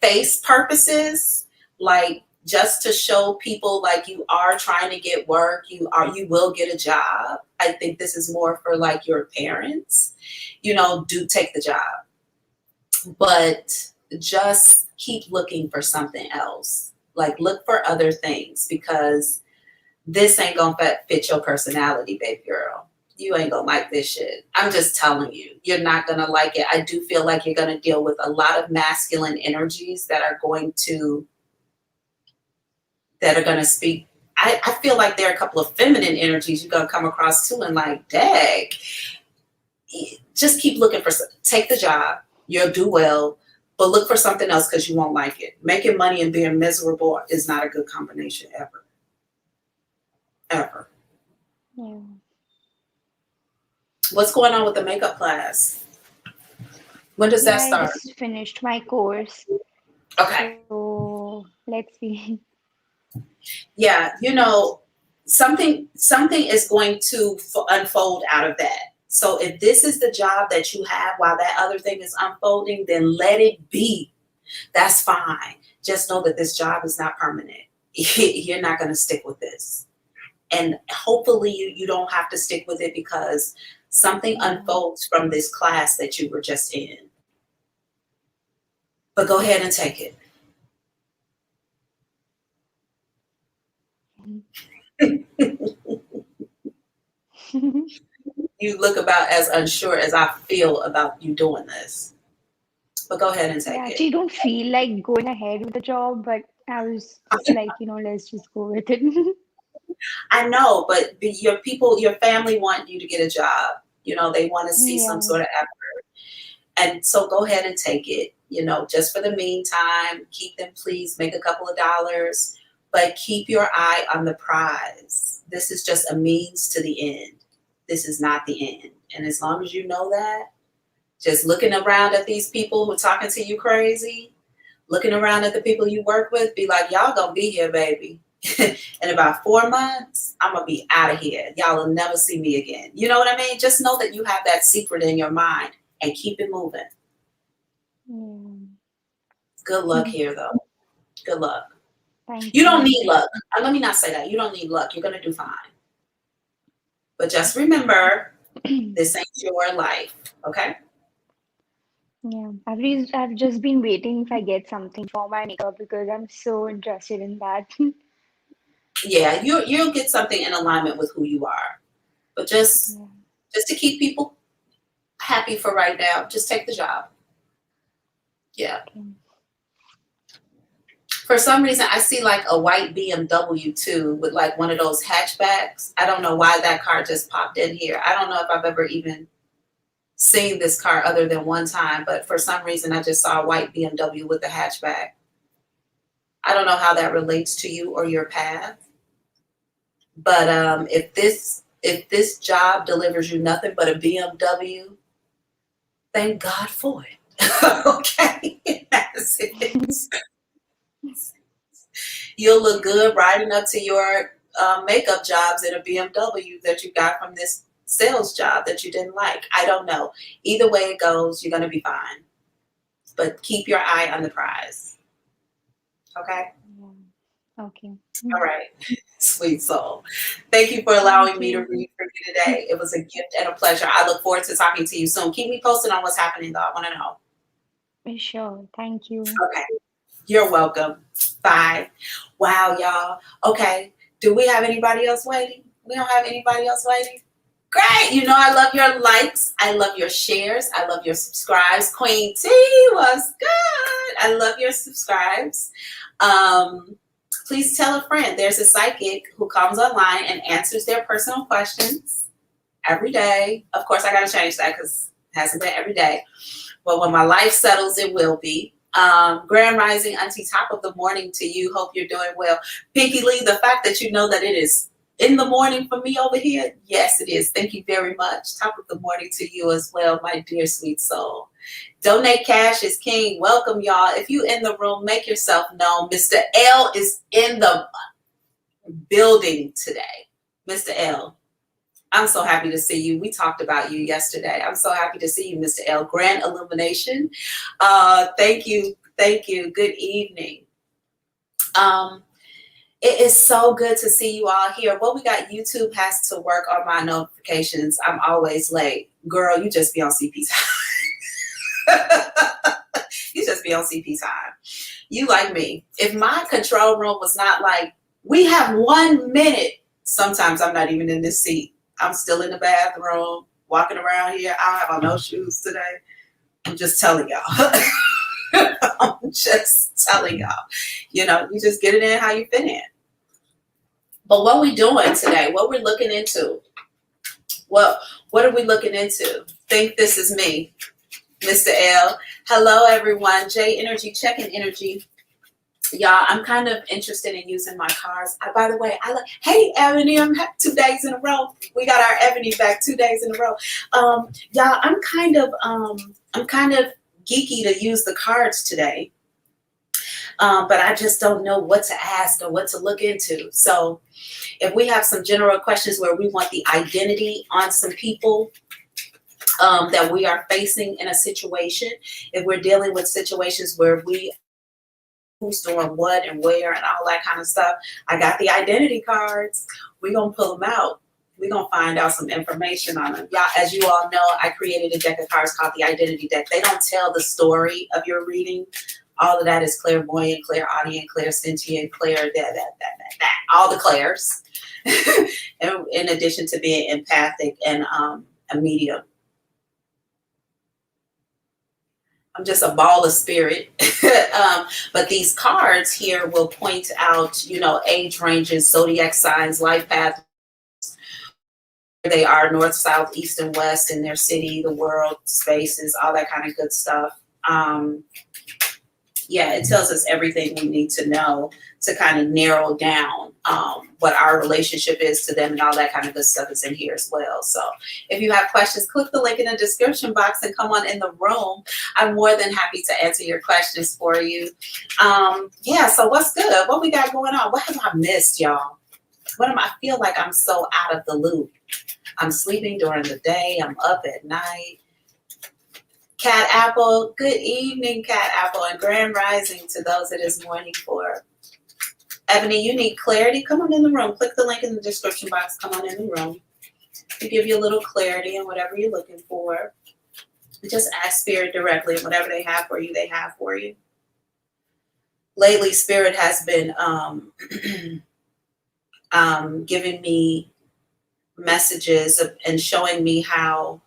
face purposes, like just to show people like you are trying to get work, you will get a job. I think this is more for like your parents, do take the job, but just keep looking for something else. Like, look for other things, because this ain't gonna fit your personality, baby girl. You ain't gonna like this shit. I'm just telling you, you're not gonna like it. I do feel like you're gonna deal with a lot of masculine energies that are going to speak. I feel like there are a couple of feminine energies you're gonna come across too, and like, dang, just keep looking for. Take the job, you'll do well, but look for something else because you won't like it. Making money and being miserable is not a good combination ever, ever.
Yeah.
What's going on with the makeup class? When does
Yeah,
that
I
start?
just finished my course.
Okay.
So let's see.
Yeah, something is going to unfold out of that. So if this is the job that you have while that other thing is unfolding, then let it be. That's fine. Just know that this job is not permanent. You're not going to stick with this. And hopefully you don't have to stick with it, because something unfolds from this class that you were just in. But go ahead and take it. You look about as unsure as I feel about you doing this. But go ahead and
Yeah,
take it.
actually don't feel like going ahead with the job, but I was like, let's just go with it.
I know, but your family want you to get a job. They want to see some
Yeah.
sort of effort. And so go ahead and take it, just for the meantime. Keep them, please, make a couple of dollars, but keep your eye on the prize. This is just a means to the end. This is not the end. And as long as you know that, Just looking around at these people who are talking to you crazy, looking around at the people you work with, be like, y'all gonna be here, baby. In about 4 months, I'm gonna be out of here. Y'all will never see me again. You know what I mean? Just know that you have that secret in your mind and keep it moving. Good luck here, though. Good luck.
Thank
You
you.
don't need luck. Let me not say that. You don't need luck. You're gonna do fine. But just remember, this ain't your life, okay?
Yeah, I've just been waiting if I get something for my makeup because I'm so interested in that.
Yeah, you'll get something in alignment with who you are. But just
Yeah.
to keep people happy for right now, just take the job. Yeah.
Okay.
For some reason, I see like a white BMW too with like one of those hatchbacks. I don't know why that car just popped in here. I don't know if I've ever even seen this car other than one time, but for some reason, I just saw a white BMW with a hatchback. I don't know how that relates to you or your path, but if this job delivers you nothing but a BMW, thank God for it. Okay, that's it. You'll look good riding up to your makeup jobs in a BMW that you got from this sales job that you didn't like. I don't know. Either way it goes, you're going to be fine. But keep your eye on the prize. Okay?
Yeah. Okay.
All right. Sweet soul. Thank you for allowing me to read for you today. It was a gift and a pleasure. I look forward to talking to you soon. Keep me posted on what's happening, though. I want to know.
Sure. Thank you.
Okay. You're welcome. Bye. Wow, y'all. Okay. Do we have anybody else waiting? We don't have anybody else waiting? Great. You know, I love your likes. I love your shares. I love your subscribes. Queen T was good. I love your subscribes. Please tell a friend. There's a psychic who comes online and answers their personal questions every day. Of course, I got to change that because it hasn't been every day. But when my life settles, it will be. Grand Rising, Auntie, top of the morning to you. Hope you're doing well. Pinky Lee, the fact that you know that it is in the morning for me over here, yes, it is. Thank you very much. Top of the morning to you as well, my dear sweet soul. Donate cash is king. Welcome, y'all. If you in the room, make yourself known. Mr. L is in the building today. Mr. L, I'm so happy to see you. We talked about you yesterday. I'm so happy to see you, Mr. L. Grand Illumination. Thank you. Thank you. Good evening. It is so good to see you all here. Well, we got YouTube has to work on my notifications. I'm always late. Girl, you just be on CP time. You just be on CP time. You like me. If my control room was not like, we have 1 minute, sometimes I'm not even in this seat. I'm still in the bathroom, walking around here. I don't have on no shoes today. I'm just telling y'all. I'm just telling y'all. You know, you just get it in how you fit in. But what we doing today, what we're looking into, what are we looking into? Think this is me, Mr. L. Hello, everyone. J Energy, checking energy. Y'all, I'm kind of interested in using my cards. By the way, hey, Ebony, I'm 2 days in a row. We got our Ebony back 2 days in a row. Y'all, I'm kind of geeky to use the cards today. But I just don't know what to ask or what to look into. So if we have some general questions where we want the identity on some people that we are facing in a situation, if we're dealing with situations where who's doing what and where and all that kind of stuff, I got the identity cards. We're going to pull them out. We're going to find out some information on them. Y'all, as you all know, I created a deck of cards called the Identity Deck. They don't tell the story of your reading. All of that is clairvoyant, clairaudient, clairsentient, that. All the clairs. In addition to being empathic and a medium. I'm just a ball of spirit. But these cards here will point out, you know, age ranges, zodiac signs, life path. They are north, south, east, and west in their city, the world, spaces, all that kind of good stuff. Yeah, it tells us everything we need to know to kind of narrow down what our relationship is to them, and all that kind of good stuff is in here as well. So if you have questions, click the link in the description box and come on in the room. I'm more than happy to answer your questions for you. Yeah, so what's good? What we got going on? What have I missed, y'all? I feel like I'm so out of the loop. I'm sleeping during the day. I'm up at night. Cat Apple, good evening, Cat Apple, and grand rising to those it is morning for. Ebony, you need clarity? Come on in the room. Click the link in the description box. Come on in the room. To give you a little clarity in whatever you're looking for. Just ask Spirit directly, and whatever they have for you, they have for you. Lately, Spirit has been giving me messages and showing me how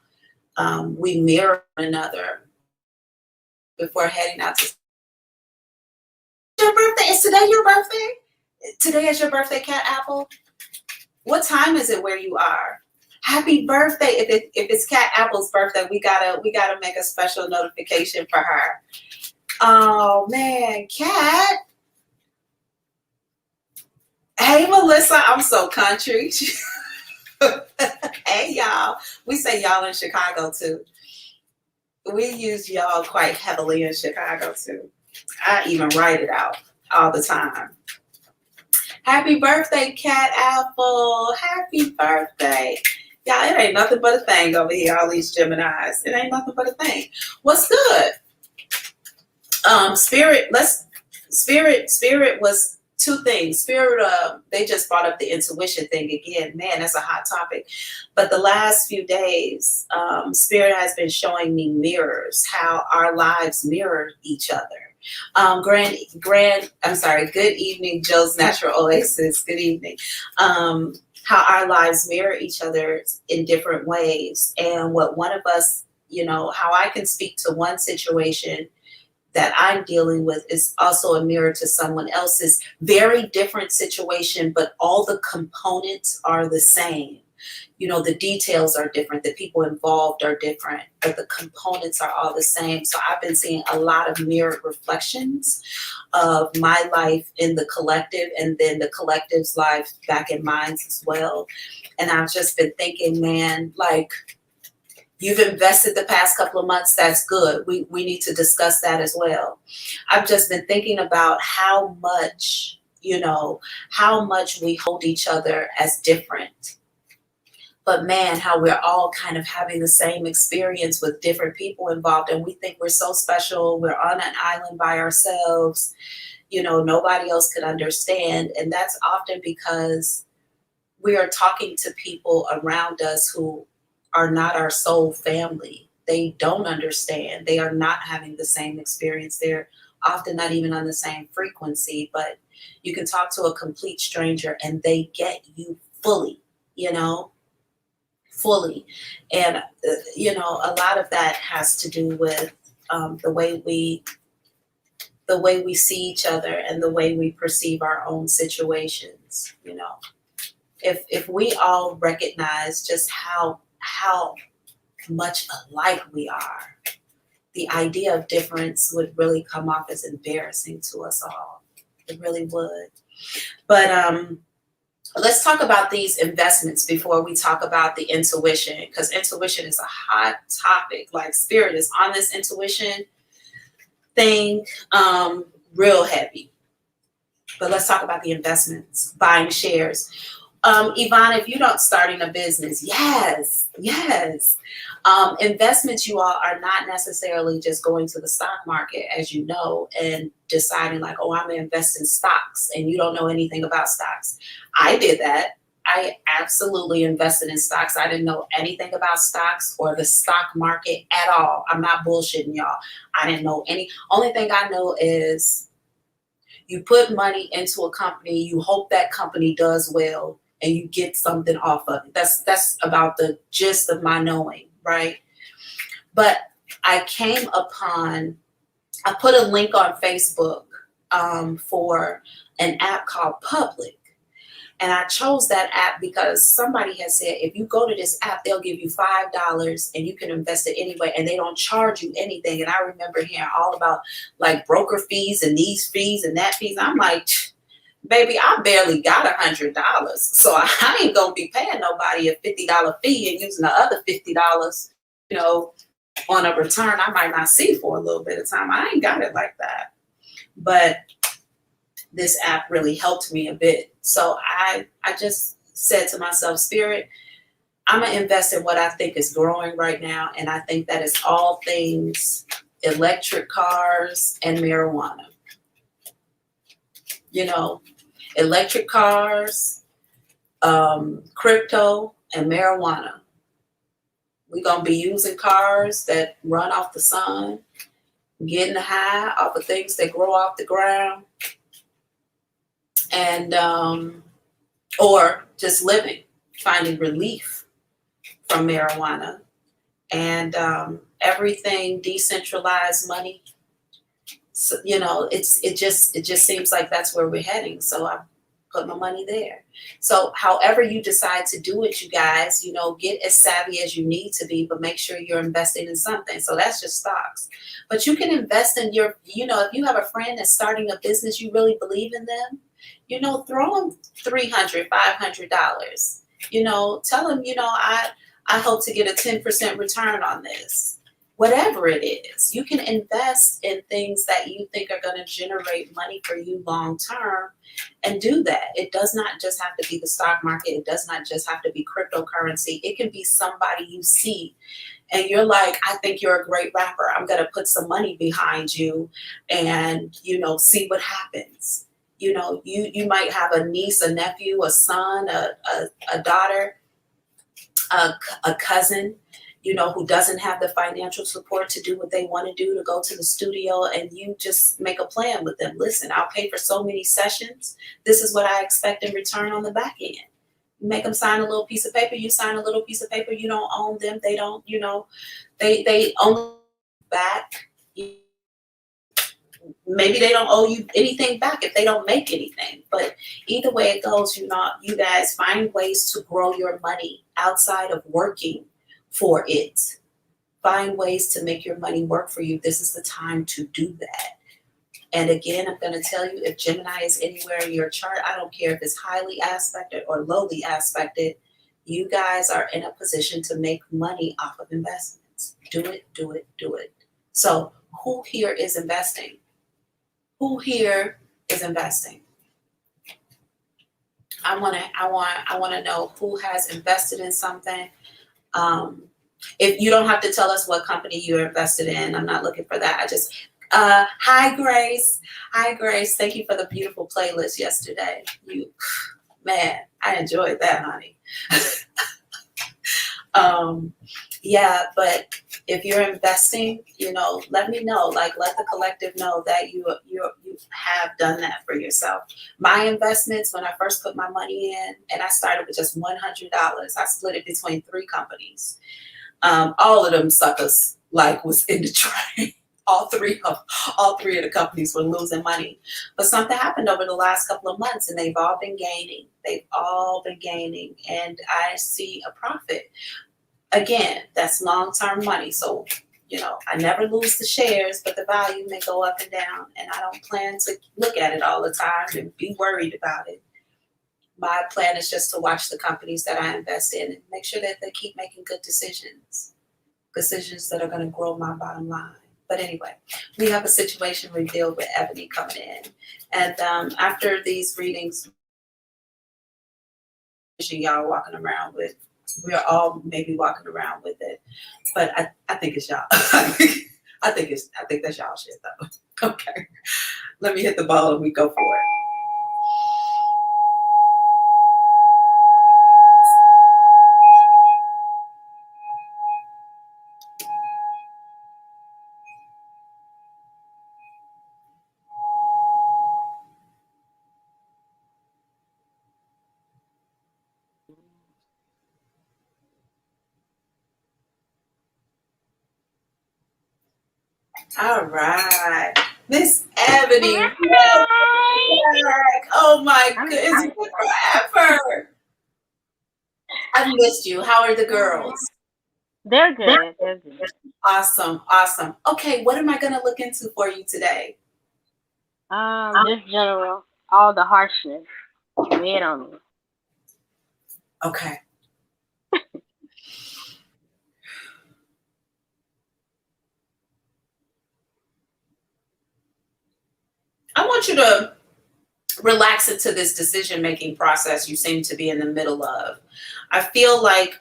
we mirror one another before heading out to your birthday. Is today your birthday? Today is your birthday, Cat Apple? What time is it where you are? Happy birthday. If it's Cat Apple's birthday, we gotta make a special notification for her. Oh man, Cat. Hey Melissa, I'm so country. Hey y'all. We say y'all in Chicago too. We use y'all quite heavily in Chicago too. I even write it out all the time. Happy birthday, Cat Apple. Happy birthday. Y'all, it ain't nothing but a thing over here, all these Geminis. It ain't nothing but a thing. What's good? Spirit was two things. Spirit, they just brought up the intuition thing again. Man, that's a hot topic. But the last few days, Spirit has been showing me mirrors, how our lives mirror each other. Good evening, Joe's Natural Oasis. Good evening. How our lives mirror each other in different ways. And what one of us, how I can speak to one situation that I'm dealing with is also a mirror to someone else's very different situation, but all the components are the same. The details are different, the people involved are different, but the components are all the same. So I've been seeing a lot of mirrored reflections of my life in the collective, and then the collective's life back in mine as well. And I've just been thinking, man, like, you've invested the past couple of months, that's good. We need to discuss that as well. I've just been thinking about how much we hold each other as different. But man, how we're all kind of having the same experience with different people involved. And we think we're so special. We're on an island by ourselves. Nobody else could understand. And that's often because we are talking to people around us who are not our soul family. They don't understand. They are not having the same experience. They're often not even on the same frequency. But you can talk to a complete stranger and they get you fully, fully. And, a lot of that has to do with the way we see each other and the way we perceive our own situations. If we all recognize just how much alike we are, the idea of difference would really come off as embarrassing to us all. It really would. But let's talk about these investments before we talk about the intuition, because intuition is a hot topic. Like, Spirit is on this intuition thing real heavy. But let's talk about the investments, buying shares. Yvonne, if you're not starting a business, yes. Investments, you all, are not necessarily just going to the stock market, as you know, and deciding like, oh, I'm going to invest in stocks, and you don't know anything about stocks. I did that. I absolutely invested in stocks. I didn't know anything about stocks or the stock market at all. I'm not bullshitting y'all. I didn't know only thing I know is you put money into a company, you hope that company does well, and you get something off of it. That's about the gist of my knowing, right? But I put a link on Facebook for an app called Public. And I chose that app because somebody has said, if you go to this app, they'll give you $5 and you can invest it anyway, and they don't charge you anything. And I remember hearing all about like broker fees and these fees and that fees. I'm like, baby, I barely got $100, so I ain't gonna be paying nobody a $50 fee and using the other $50, you know, on a return I might not see for a little bit of time. I ain't got it like that. But this app really helped me a bit. So I just said to myself, Spirit, I'm gonna invest in what I think is growing right now, and I think that is all things electric cars and marijuana. You know, electric cars, crypto, and marijuana. We're going to be using cars that run off the sun, getting high off of things that grow off the ground, and or just living, finding relief from marijuana, and everything decentralized money. So, you know, it just seems like that's where we're heading. So I put my money there. So however you decide to do it, you guys, you know, get as savvy as you need to be, but make sure you're investing in something. So that's just stocks. But you can invest in your, you know, if you have a friend that's starting a business, you really believe in them, you know, throw them $300, $500. You know, tell them, you know, I hope to get a 10% return on this. Whatever it is, you can invest in things that you think are going to generate money for you long term, and do that. It does not just have to be the stock market. It does not just have to be cryptocurrency. It can be somebody you see and you're like, I think you're a great rapper. I'm going to put some money behind you and, you know, see what happens. You know, you might have a niece, a nephew, a son, a daughter, a cousin, you know, who doesn't have the financial support to do what they want to do, to go to the studio, and you just make a plan with them. Listen, I'll pay for so many sessions. This is what I expect in return on the back end. You make them sign a little piece of paper. You sign a little piece of paper. You don't own them. They don't, you know, they own back. Maybe they don't owe you anything back if they don't make anything. But either way it goes, you know, you guys find ways to grow your money outside of working for it. Find ways to make your money work for you. This is the time to do that. And again, I'm going to tell you, if Gemini is anywhere in your chart, I don't care if it's highly aspected or lowly aspected, you guys are in a position to make money off of investments. Do it, do it, do it. So who here is investing? Who here is investing? I want to know who has invested in something. If you don't have to tell us what company you're invested in, I'm not looking for that. I just, hi Grace. Hi Grace. Thank you for the beautiful playlist yesterday. Man, I enjoyed that, honey. Yeah, but if you're investing, you know, let me know. Like, let the collective know that you have done that for yourself. My investments, when I first put my money in, and I started with just $100, I split it between 3 companies. All of them suckers like was in the train. All three of the companies were losing money. But something happened over the last couple of months, and they've all been gaining. They've all been gaining, and I see a profit. Again, that's long-term money. So, you know, I never lose the shares, but the value may go up and down, and I don't plan to look at it all the time and be worried about it. My plan is just to watch the companies that I invest in and make sure that they keep making good decisions that are going to grow my bottom line. But anyway, we have a situation revealed with Ebony coming in. And after these readings, y'all walking around with, we're all maybe walking around with it. But I think it's y'all. I think that's y'all shit though. Okay. Let me hit the ball and we go for it. All right. Miss Ebony, welcome
Hi.
back. Oh my
I'm
goodness, it's
excited.
been forever. I missed you. How are the girls?
They're good. They're good.
Awesome, awesome. Okay, what am I gonna look into for you today?
Just general, all the harshness. Lay it on me.
Okay. I want you to relax into this decision-making process you seem to be in the middle of. I feel like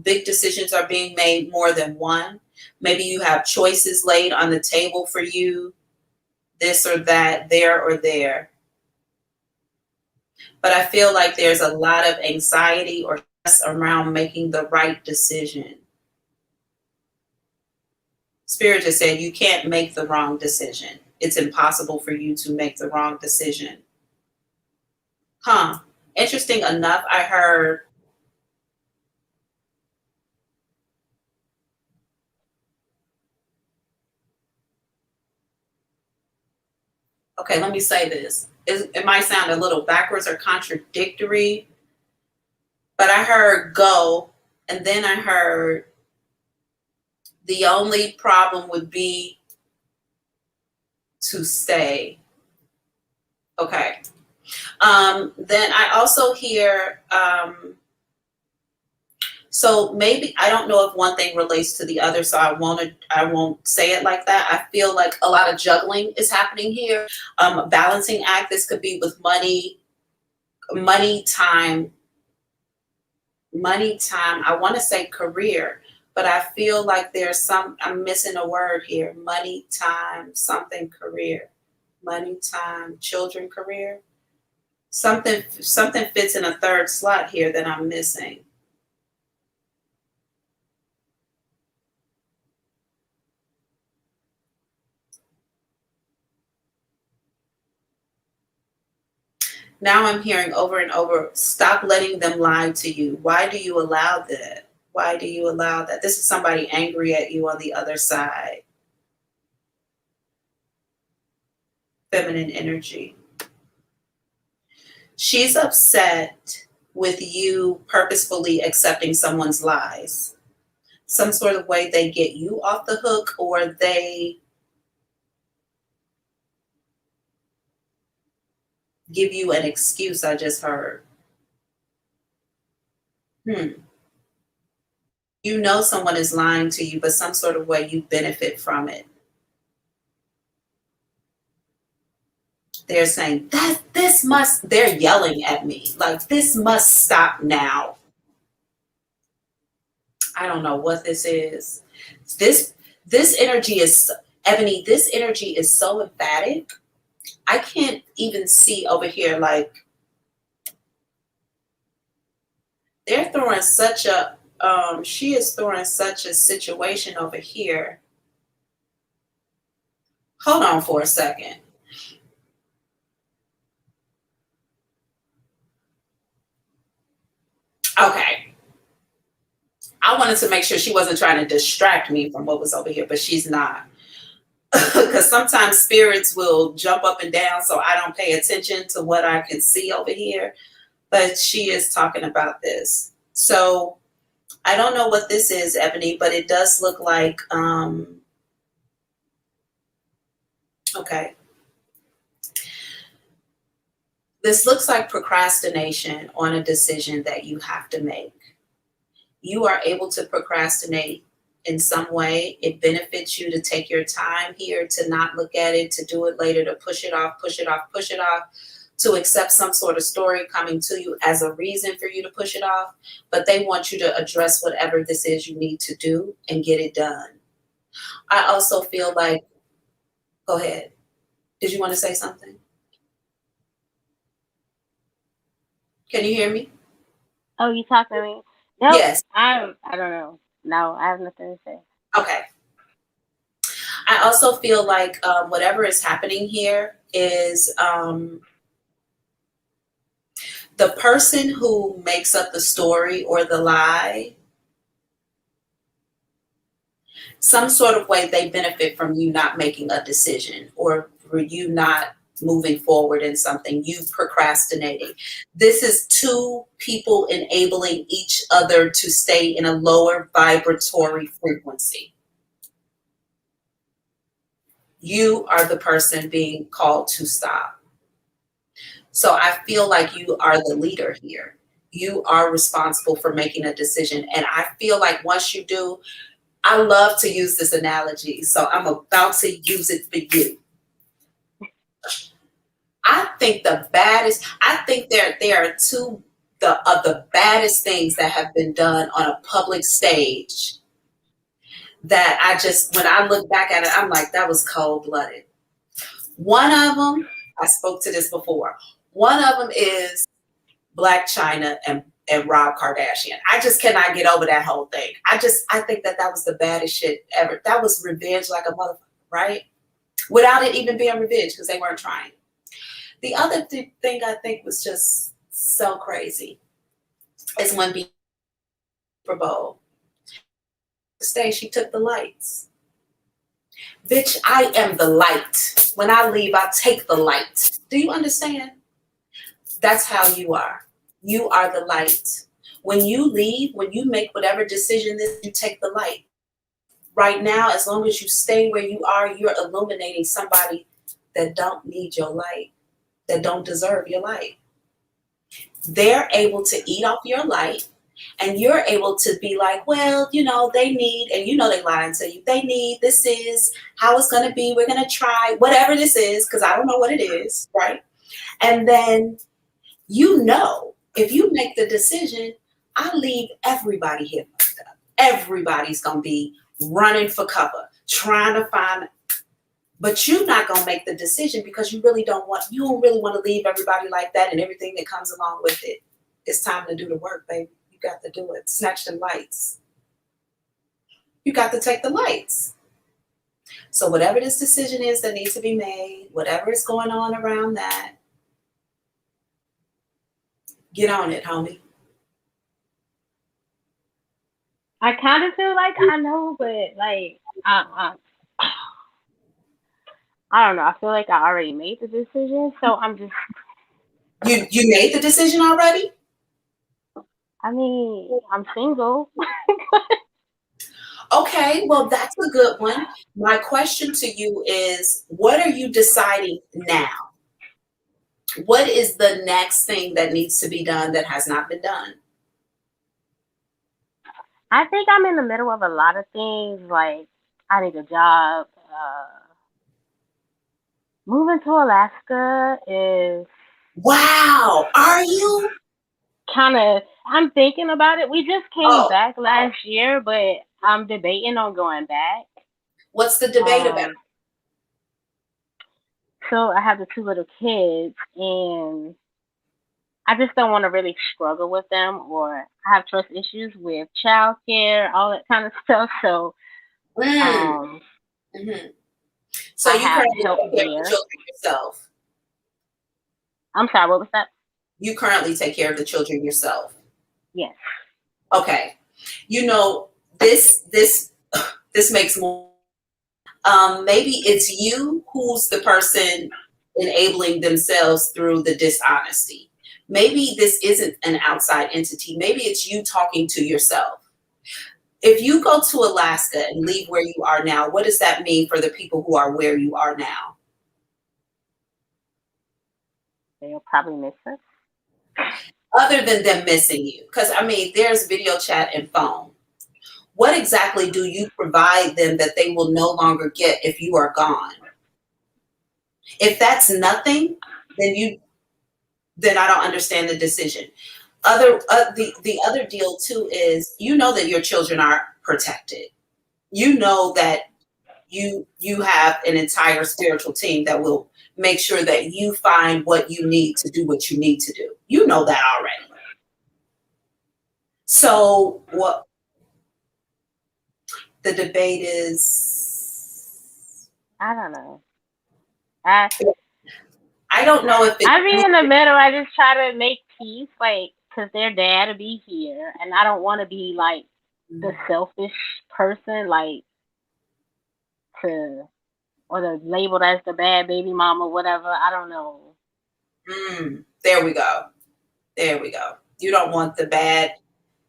big decisions are being made more than one. Maybe you have choices laid on the table for you, this or that, there or there. But I feel like there's a lot of anxiety or stress around making the right decision. Spirit just said you can't make the wrong decision. It's impossible for you to make the wrong decision. Huh. Interesting enough, I heard okay, let me say this. It might sound a little backwards or contradictory, but I heard go, and then I heard the only problem would be to stay. Okay. Then I also hear, so maybe, I don't know if one thing relates to the other, so I won't say it like that. I feel like a lot of juggling is happening here. A balancing act. This could be with money, time. I want to say career, but I feel like I'm missing a word here. Money, time, something, career. Money, time, children, career. Something fits in a third slot here that I'm missing. Now I'm hearing over and over, stop letting them lie to you. Why do you allow that? Why do you allow that? This is somebody angry at you on the other side. Feminine energy. She's upset with you purposefully accepting someone's lies. Some sort of way they get you off the hook, or they give you an excuse, I just heard. You know someone is lying to you, but some sort of way you benefit from it. They're saying that they're yelling at me, like this must stop now. I don't know what this is. This energy is, Ebony, this energy is so emphatic. I can't even see over here, like they're throwing such a she is throwing such a situation over here. Hold on for a second. Okay. I wanted to make sure she wasn't trying to distract me from what was over here, but she's not. Because sometimes spirits will jump up and down, so I don't pay attention to what I can see over here. But she is talking about this. So I don't know what this is, Ebony, but it does look like, okay. This looks like procrastination on a decision that you have to make. You are able to procrastinate in some way. It benefits you to take your time here, to not look at it, to do it later, to push it off, to accept some sort of story coming to you as a reason for you to push it off. But they want you to address whatever this is you need to do and get it done. I also feel like, go ahead. Did you want to say something? Can you hear me?
Oh, you talking to me? Nope.
Yes.
I don't know. No, I have nothing to say.
Okay. I also feel like whatever is happening here is the person who makes up the story or the lie, some sort of way they benefit from you not making a decision or for you not moving forward in something, you procrastinating. This is two people enabling each other to stay in a lower vibratory frequency. You are the person being called to stop. So I feel like you are the leader here. You are responsible for making a decision. And I feel like once you do, I love to use this analogy, so I'm about to use it for you. I think there are two of the baddest things that have been done on a public stage that when I look back at it, I'm like, that was cold blooded. One of them, I spoke to this before. One of them is Black China and Rob Kardashian. I just cannot get over that whole thing. I think that was the baddest shit ever. That was revenge like a motherfucker, right? Without it even being revenge, because they weren't trying. The other thing I think was just so crazy is when Super Bowl stage, she took the lights. Bitch, I am the light. When I leave, I take the light. Do you understand? That's how you are. You are the light. When you leave, when you make whatever decision this, you take the light. Right now, as long as you stay where you are, you're illuminating somebody that don't need your light, that don't deserve your light. They're able to eat off your light, and you're able to be like, well, they need, and they lying to you. They need, this is how it's going to be. We're going to try whatever this is, because I don't know what it is, right? And then, if you make the decision, I leave everybody here fucked up. Everybody's going to be running for cover, trying to find, but you're not going to make the decision because you don't really want to leave everybody like that and everything that comes along with it. It's time to do the work, baby. You got to do it. Snatch the lights. You got to take the lights. So whatever this decision is that needs to be made, whatever is going on around that, get on it, homie.
I kind of feel like I know, but like I don't know. I feel like I already made the decision, so I'm just.
You made the decision already?
I mean, I'm single.
Okay, well, that's a good one. My question to you is, what are you deciding now? What is the next thing that needs to be done that has not been done?
I think I'm in the middle of a lot of things. Like, I need a job. Moving to Alaska is.
Wow, are you?
I'm thinking about it. We just came back last year, but I'm debating on going back.
What's the debate about?
So I have the two little kids, and I just don't want to really struggle with them, or I have trust issues with childcare, all that kind of stuff. So,
So you currently take care of the children yourself.
I'm sorry, what was that?
You currently take care of the children yourself.
Yes.
Okay. This makes more. Maybe it's you who's the person enabling themselves through the dishonesty. Maybe this isn't an outside entity. Maybe it's you talking to yourself. If you go to Alaska and leave where you are now, what does that mean for the people who are where you are now?
They'll probably miss us.
Other than them missing you, because there's video chat and phone. What exactly do you provide them that they will no longer get if you are gone? If that's nothing, then I don't understand the decision. The other deal too is that your children are protected. That you have an entire spiritual team that will make sure that you find what you need to do what you need to do. You know that already. So what the debate is,
I don't know.
I don't know if
I be in the middle. I just try to make peace, like, because their dad will be here, and I don't want to be like the selfish person, like, to or the labeled as the bad baby mama, whatever. I don't know.
There we go. There we go. You don't want the bad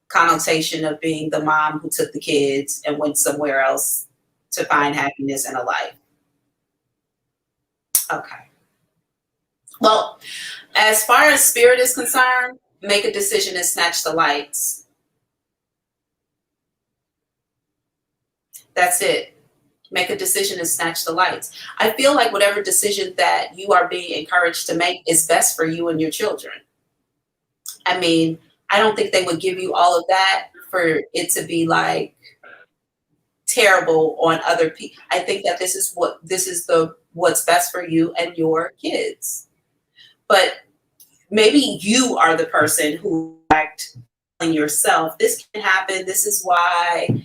connotation of being the mom who took the kids and went somewhere else to find happiness in a life. Okay. Well, as far as spirit is concerned, make a decision and snatch the lights. That's it. Make a decision and snatch the lights. I feel like whatever decision that you are being encouraged to make is best for you and your children. I mean, I don't think they would give you all of that for it to be like terrible on other people. I think that this is what's best for you and your kids. But maybe you are the person who act telling yourself, this can happen, this is why.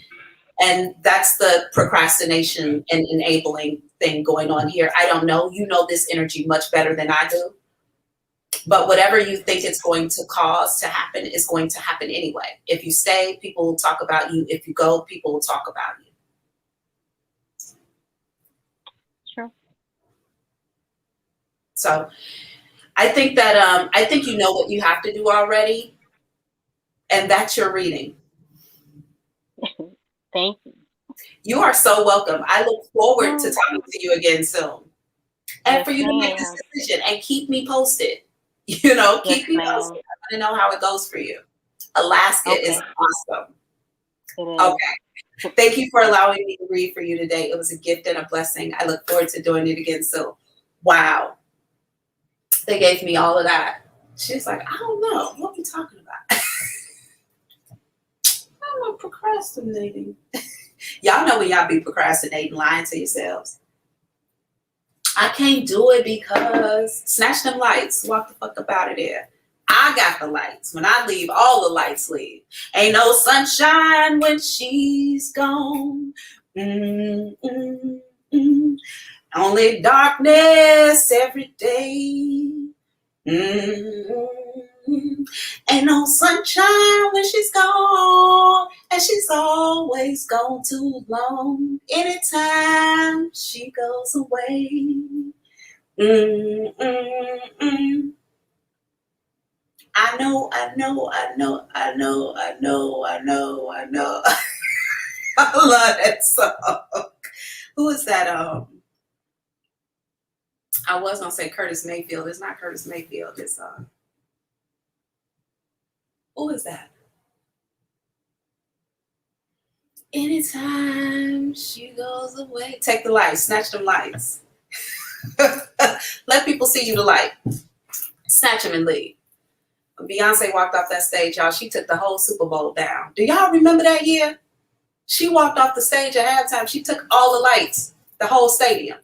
And that's the procrastination and enabling thing going on here. I don't know. You know this energy much better than I do. But whatever you think it's going to cause to happen is going to happen anyway. If you stay, people will talk about you. If you go, people will talk about you.
Sure.
So I think that I think you know what you have to do already, and that's your reading.
Thank you.
You are so welcome. I look forward to talking to you again soon. And
Yes,
for you to make this
ma'am.
decision and keep me posted. You know,
Yes,
keep me
ma'am.
posted. I want to know how it goes for you. Alaska is
Okay.
awesome.
It is.
Okay. Thank you for allowing me to read for you today. It was a gift and a blessing. I look forward to doing it again soon. Wow. They gave me all of that. She's like, I don't know. What are you talking about? I'm procrastinating. Y'all know when y'all be procrastinating, lying to yourselves. I can't do it because snatch them lights. Walk the fuck up out of there. I got the lights. When I leave, all the lights leave. Ain't no sunshine when she's gone. Only darkness every day. Ain't no sunshine when she's gone, and she's always gone too long. Anytime she goes away. I know. I love that song. Who is that? I was gonna say Curtis Mayfield. It's not Curtis Mayfield. It's who is that? Anytime she goes away, take the lights, snatch them lights. Let people see you the light. Snatch them and leave. When Beyonce walked off that stage, y'all, she took the whole Super Bowl down. Do y'all remember that year? She walked off the stage at halftime. She took all the lights, the whole stadium.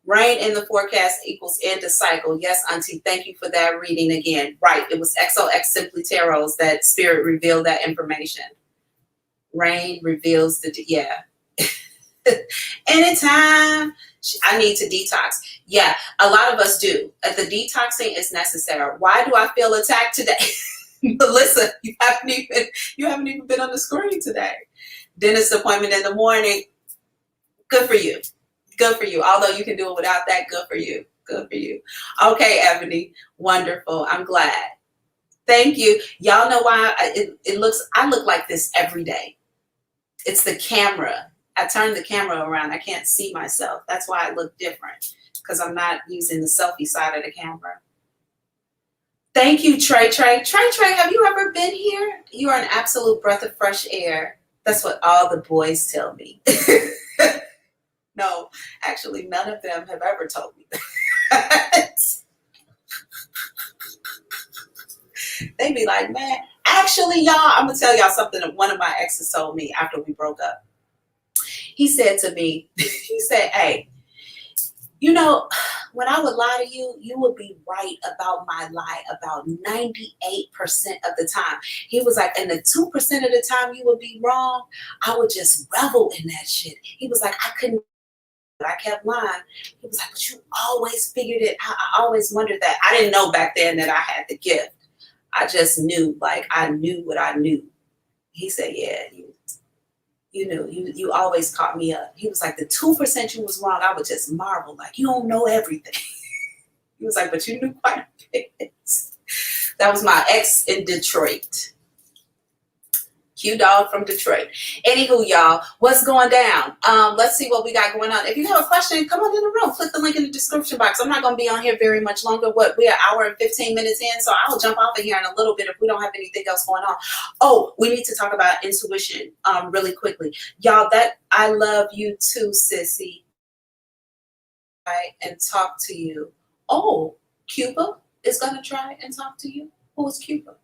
Rain in the forecast equals end of cycle. Yes, Auntie, thank you for that reading again. Right, it was XOX Simply Tarots that Spirit revealed that information. Rain reveals yeah. Anytime I need to detox. Yeah, a lot of us do. The detoxing is necessary. Why do I feel attacked today? Melissa, you haven't even been on the screen today. Dentist appointment in the morning. Good for you. Good for you. Although you can do it without that, good for you. Good for you. Okay, Ebony. Wonderful. I'm glad. Thank you. Y'all know why I look like this every day. It's the camera. I turn the camera around. I can't see myself. That's why I look different, because I'm not using the selfie side of the camera. Thank you, Trey. Trey, have you ever been here? You are an absolute breath of fresh air. That's what all the boys tell me. No, actually, none of them have ever told me that. They be like, man, actually, y'all, I'm going to tell y'all something that one of my exes told me after we broke up. He said to me, he said, hey, you know, when I would lie to you, you would be right about my lie about 98% of the time. He was like, and the 2% of the time you would be wrong, I would just revel in that shit. He was like, I kept lying. He was like, but you always figured it out. I always wondered that. I didn't know back then that I had the gift. I just knew, like, I knew what I knew. He said, yeah, you always caught me up. He was like, the 2% you was wrong. I would just marvel, like, you don't know everything. He was like, but you knew quite a bit. That was my ex in Detroit. Q Dog from Detroit. Anywho, y'all, what's going down? Let's see what we got going on. If you have a question, come on in the room. Click the link in the description box. I'm not going to be on here very much longer. We're an hour and 15 minutes in, so I'll jump off of here in a little bit if we don't have anything else going on. Oh, we need to talk about intuition really quickly. Y'all, that I love you too, sissy. And talk to you. Oh, Cuba is going to try and talk to you. Who is Cuba?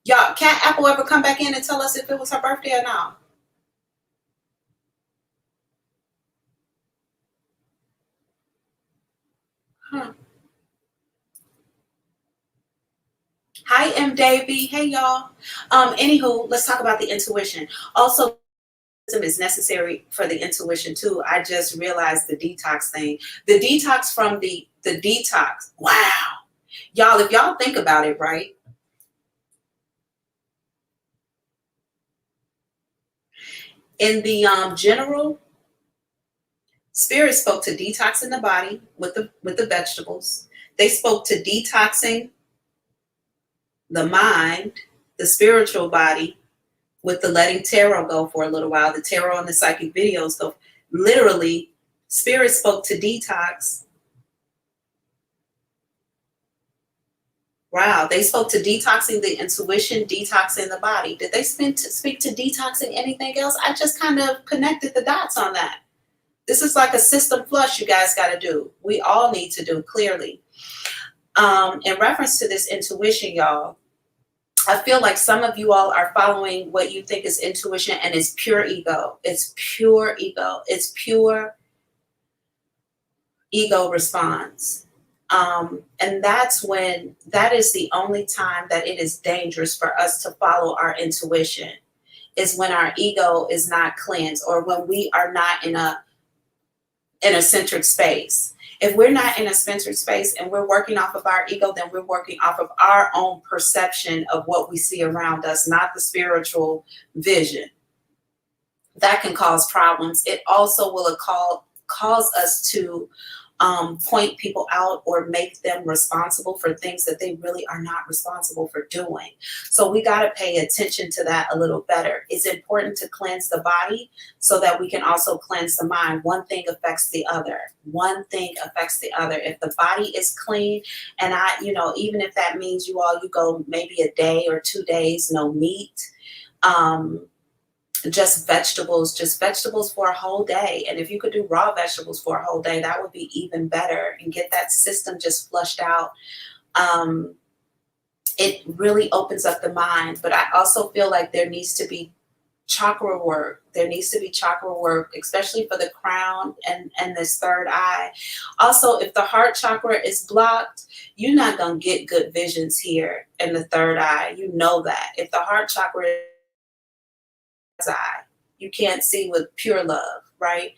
Y'all, can Apple ever come back in and tell us if it was her birthday or not? Hi, M. Davy. Hey, y'all. Anywho, let's talk about the intuition. Also, is necessary for the intuition too. I just realized the detox thing. The detox from the detox. Wow. Y'all, if y'all think about it, right? In the general, Spirit spoke to detoxing the body with the vegetables. They spoke to detoxing the mind, the spiritual body, with the letting tarot go for a little while. The tarot and the psychic videos go. Literally, Spirit spoke to detox. Wow, they spoke to detoxing the intuition, detoxing the body. Did they speak to detoxing anything else? I just kind of connected the dots on that. This is like a system flush you guys got to do. We all need to do, clearly. In reference to this intuition, y'all, I feel like some of you all are following what you think is intuition, and it's pure ego. It's pure ego. It's pure ego response. And that is the only time that it is dangerous for us to follow our intuition, is when our ego is not cleansed, or when we are not in a centered space. If we're not in a centered space and we're working off of our ego, then we're working off of our own perception of what we see around us, not the spiritual vision. That can cause problems. It also will cause us to point people out or make them responsible for things that they really are not responsible for doing. So we got to pay attention to that a little better. It's important to cleanse the body so that we can also cleanse the mind. One thing affects the other. One thing affects the other. If the body is clean, and even if that means you go maybe a day or 2 days, no meat, just vegetables for a whole day. And if you could do raw vegetables for a whole day, that would be even better, and get that system just flushed out. It really opens up the mind. But I also feel like there needs to be chakra work. There needs to be chakra work, especially for the crown and this third eye. Also, if the heart chakra is blocked, you're not going to get good visions here in the third eye. You know that. If the heart chakra eye, you can't see with pure love, right?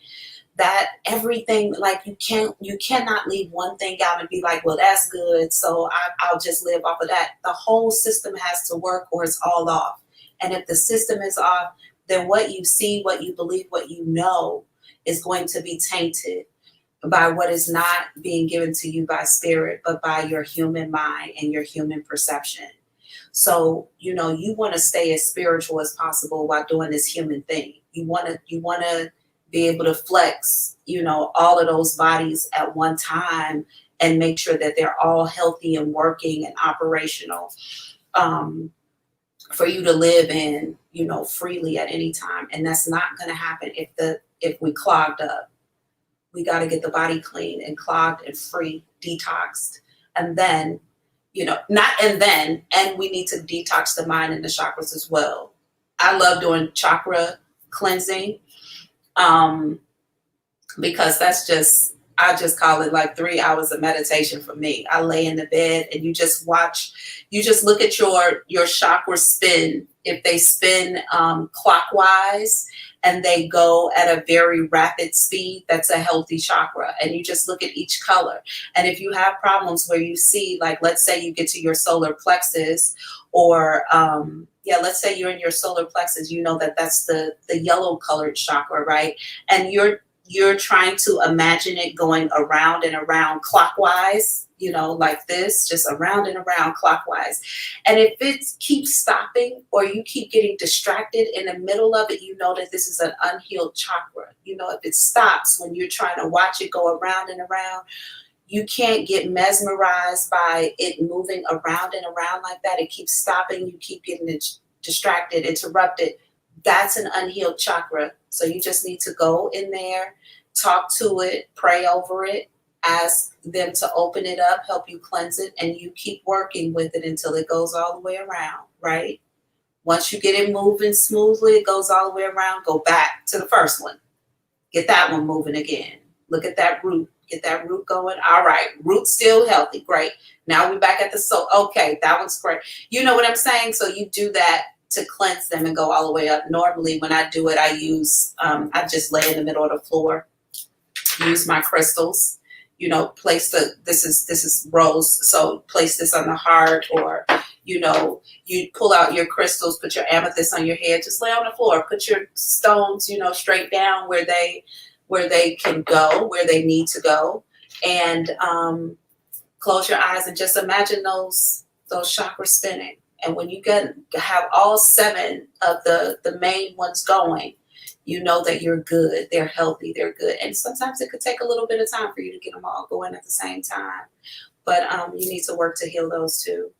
That everything, like, you cannot leave one thing out and be like, well, that's good, so I'll just live off of that. The whole system has to work, or it's all off. And if the system is off, then what you see, what you believe, what you know is going to be tainted by what is not being given to you by spirit, but by your human mind and your human perception. So, you want to stay as spiritual as possible while doing this human thing. You want to be able to flex, all of those bodies at one time and make sure that they're all healthy and working and operational, for you to live in, freely at any time. And that's not going to happen if we clogged up. We got to get the body clean and clogged and free, detoxed, and then and we need to detox the mind and the chakras as well. I love doing chakra cleansing, because I just call it like 3 hours of meditation for me. I lay in the bed and you just look at your chakras spin. If they spin clockwise and they go at a very rapid speed, that's a healthy chakra. And you just look at each color. And if you have problems where you see, like, let's say you get to your solar plexus, or let's say you're in your solar plexus, you know that that's the yellow colored chakra, right? And you're trying to imagine it going around and around clockwise, you know, like this, just around and around clockwise. And if it keeps stopping or you keep getting distracted in the middle of it, you know that this is an unhealed chakra. You know, if it stops when you're trying to watch it go around and around, you can't get mesmerized by it moving around and around like that. It keeps stopping. You keep getting distracted, interrupted. That's an unhealed chakra. So you just need to go in there, talk to it, pray over it, ask them to open it up, help you cleanse it, and you keep working with it until it goes all the way around, right? Once you get it moving smoothly, it goes all the way around, go back to the first one. Get that one moving again. Look at that root. Get that root going. All right. Root still healthy. Great. Now we're back at the soul. Okay. That one's great. You know what I'm saying? So you do that to cleanse them and go all the way up. Normally when I do it, I use, I just lay in the middle of the floor, use my crystals, you know, place this is rose. So place this on the heart, or, you know, you pull out your crystals, put your amethyst on your head, just lay on the floor, put your stones, you know, straight down where they can go, where they need to go, and close your eyes and just imagine those chakras spinning. And when you have all 7 of the main ones going, you know that you're good, they're healthy, they're good. And sometimes it could take a little bit of time for you to get them all going at the same time. But you need to work to heal those too.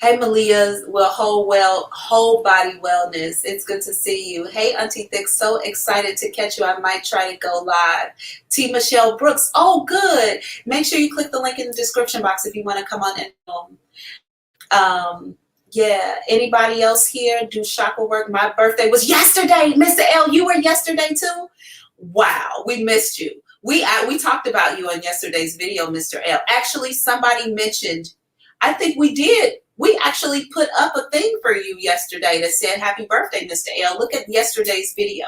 Hey, Malia, whole body wellness. It's good to see you. Hey, Auntie Thick, so excited to catch you. I might try to go live. T. Michelle Brooks, oh, good. Make sure you click the link in the description box if you want to come on in. Yeah, anybody else here do chakra work? My birthday was yesterday. Mr. L, you were yesterday too? Wow, we missed you. We talked about you on yesterday's video, Mr. L. Actually, somebody mentioned, I think we did. We actually put up a thing for you yesterday that said, happy birthday, Mr. L. Look at yesterday's video.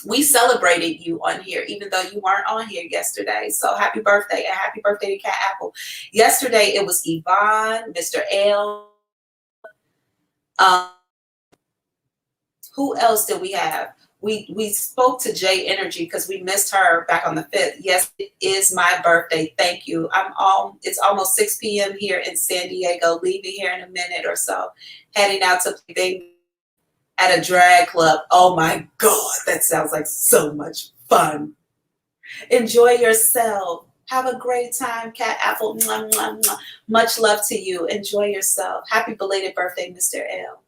We celebrated you on here, even though you weren't on here yesterday. So happy birthday, and happy birthday to Cat Apple. Yesterday, it was Yvonne, Mr. L. Who else did we have? We spoke to J Energy because we missed her back on the 5th. Yes, it is my birthday. Thank you. It's almost 6 p.m. here in San Diego, leaving here in a minute or so, heading out to play at a drag club. Oh my God, that sounds like so much fun. Enjoy yourself. Have a great time, Cat Apple. Mwah, mwah, mwah. Much love to you. Enjoy yourself. Happy belated birthday, Mr. L.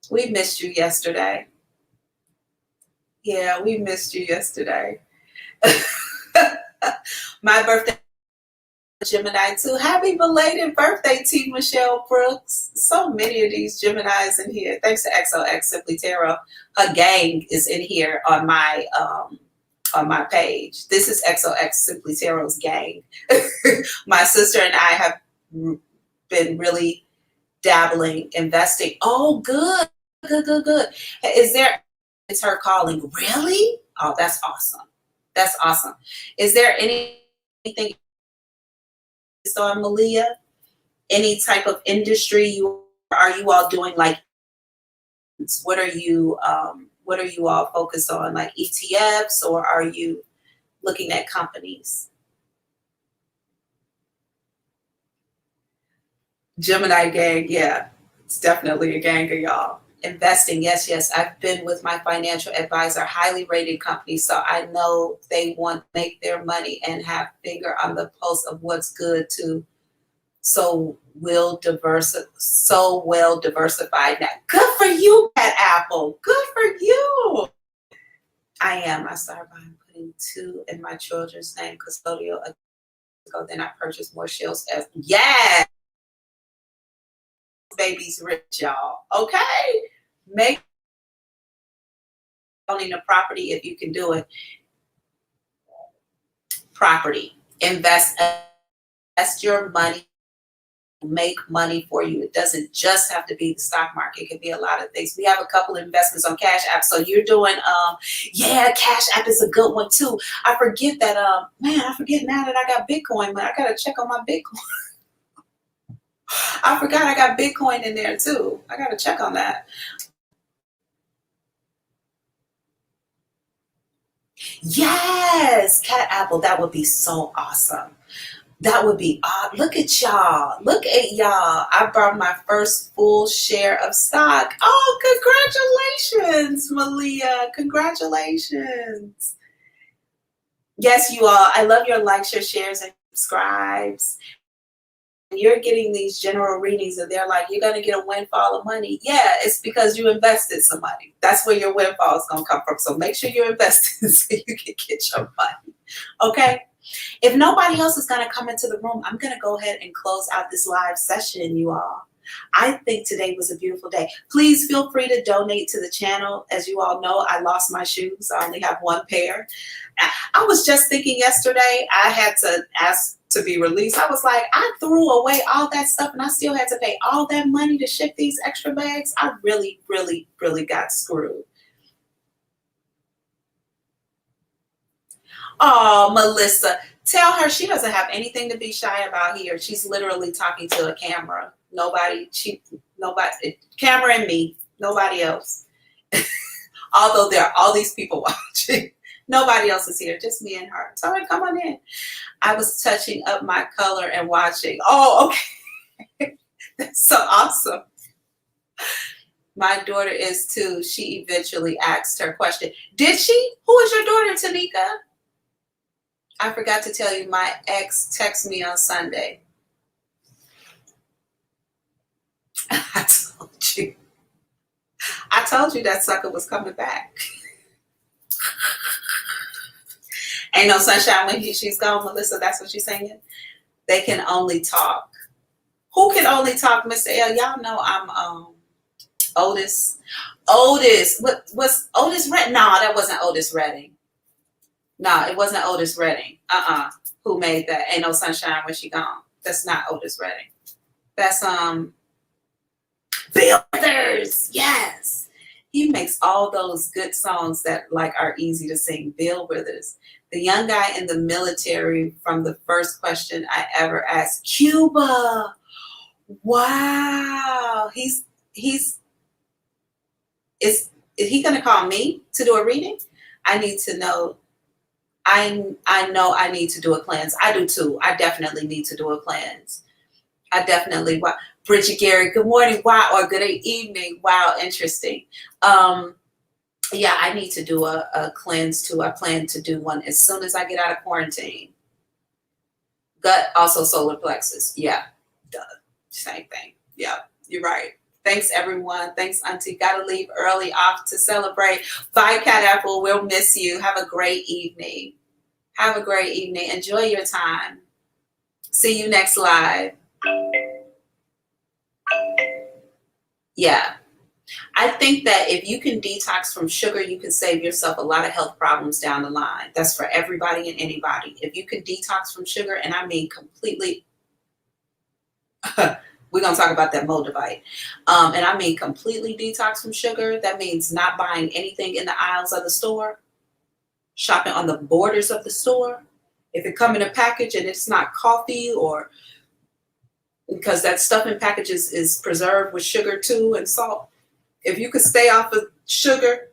We missed you yesterday. Yeah, we missed you yesterday. My birthday, Gemini too. Happy belated birthday, T. Michelle Brooks. So many of these Geminis in here. Thanks to XOX Simply Tarot. Her gang is in here on my page. This is XOX Simply Tarot's gang. My sister and I have been really dabbling, investing. Oh, good. It's her calling. Really? Oh, that's awesome. That's awesome. Is there anything on Malia? Any type of industry are you all doing? Like, what are you all focused on? Like ETFs, or are you looking at companies? Gemini gang, yeah, it's definitely a gang of y'all. Investing, yes. I've been with my financial advisor, highly rated company, so I know they want to make their money and have finger on the pulse of what's good too. So well diversified now. Good for you, Cat Apple. Good for you. I started by putting 2 in my children's name, custodial ago. Then I purchased more shells. Yeah. Baby's rich, y'all. Okay, make owning a property if you can do it. Property, invest your money, make money for you. It doesn't just have to be the stock market. It can be a lot of things. We have a couple of investments on Cash App. So you're doing, Cash App is a good one too. I forget that, I forget now that I got Bitcoin, but I gotta check on my Bitcoin. I forgot I got Bitcoin in there too. I got to check on that. Yes, cat apple. That would be so awesome. That would be odd. Look at y'all. Look at y'all. I bought my first full share of stock. Oh, congratulations, Malia. Congratulations. Yes, you all. I love your likes, your shares, and subscribes. You're getting these general readings and they're like, you're going to get a windfall of money. Yeah, it's because you invested some money. That's where your windfall is going to come from. So make sure you're investing so you can get your money. Okay? If nobody else is going to come into the room, I'm going to go ahead and close out this live session, you all. I think today was a beautiful day. Please feel free to donate to the channel. As you all know, I lost my shoes. I only have one pair. I was just thinking yesterday, I had to ask to be released. I was like, I threw away all that stuff and I still had to pay all that money to ship these extra bags. I really, really, really got screwed. Oh, Melissa, tell her she doesn't have anything to be shy about here. She's literally talking to a camera. Nobody, camera and me, nobody else. Although there are all these people watching. Nobody else is here, just me and her. Tell her, come on in. I was touching up my color and watching. Oh, okay. That's so awesome. My daughter is too. She eventually asked her question. Did she? Who is your daughter, Tanika? I forgot to tell you, my ex texted me on Sunday. I told you that sucker was coming back. Ain't no sunshine when she's gone, Melissa. That's what she's saying. They can only talk. Who can only talk, Mr. L? Y'all know I'm Otis. Otis. Was Otis Redding? No, that wasn't Otis Redding. No, it wasn't Otis Redding. Who made that? Ain't no sunshine when she gone. That's not Otis Redding. That's Bill Withers. Yes. He makes all those good songs that like are easy to sing. Bill Withers. The young guy in the military from the first question I ever asked. Cuba. Wow. Is he gonna call me to do a reading? I need to know. I know I need to do a cleanse. I do too. I definitely need to do a cleanse. I definitely. Bridget Gary, good morning. Wow, or good evening. Wow, interesting. Yeah, I need to do a cleanse too. I plan to do one as soon as I get out of quarantine. Gut, also solar plexus. Yeah, duh. Same thing. Yeah, you're right. Thanks, everyone. Thanks, Auntie. Gotta leave early off to celebrate. Bye, Cat Apple. We'll miss you. Have a great evening. Have a great evening. Enjoy your time. See you next live. Yeah. I think that if you can detox from sugar, you can save yourself a lot of health problems down the line. That's for everybody and anybody. If you can detox from sugar, and I mean completely, we're going to talk about that Moldavite. And I mean completely detox from sugar. That means not buying anything in the aisles of the store, shopping on the borders of the store. If it comes in a package and it's not coffee, or because that stuff in packages is preserved with sugar too and salt. If you could stay off of sugar,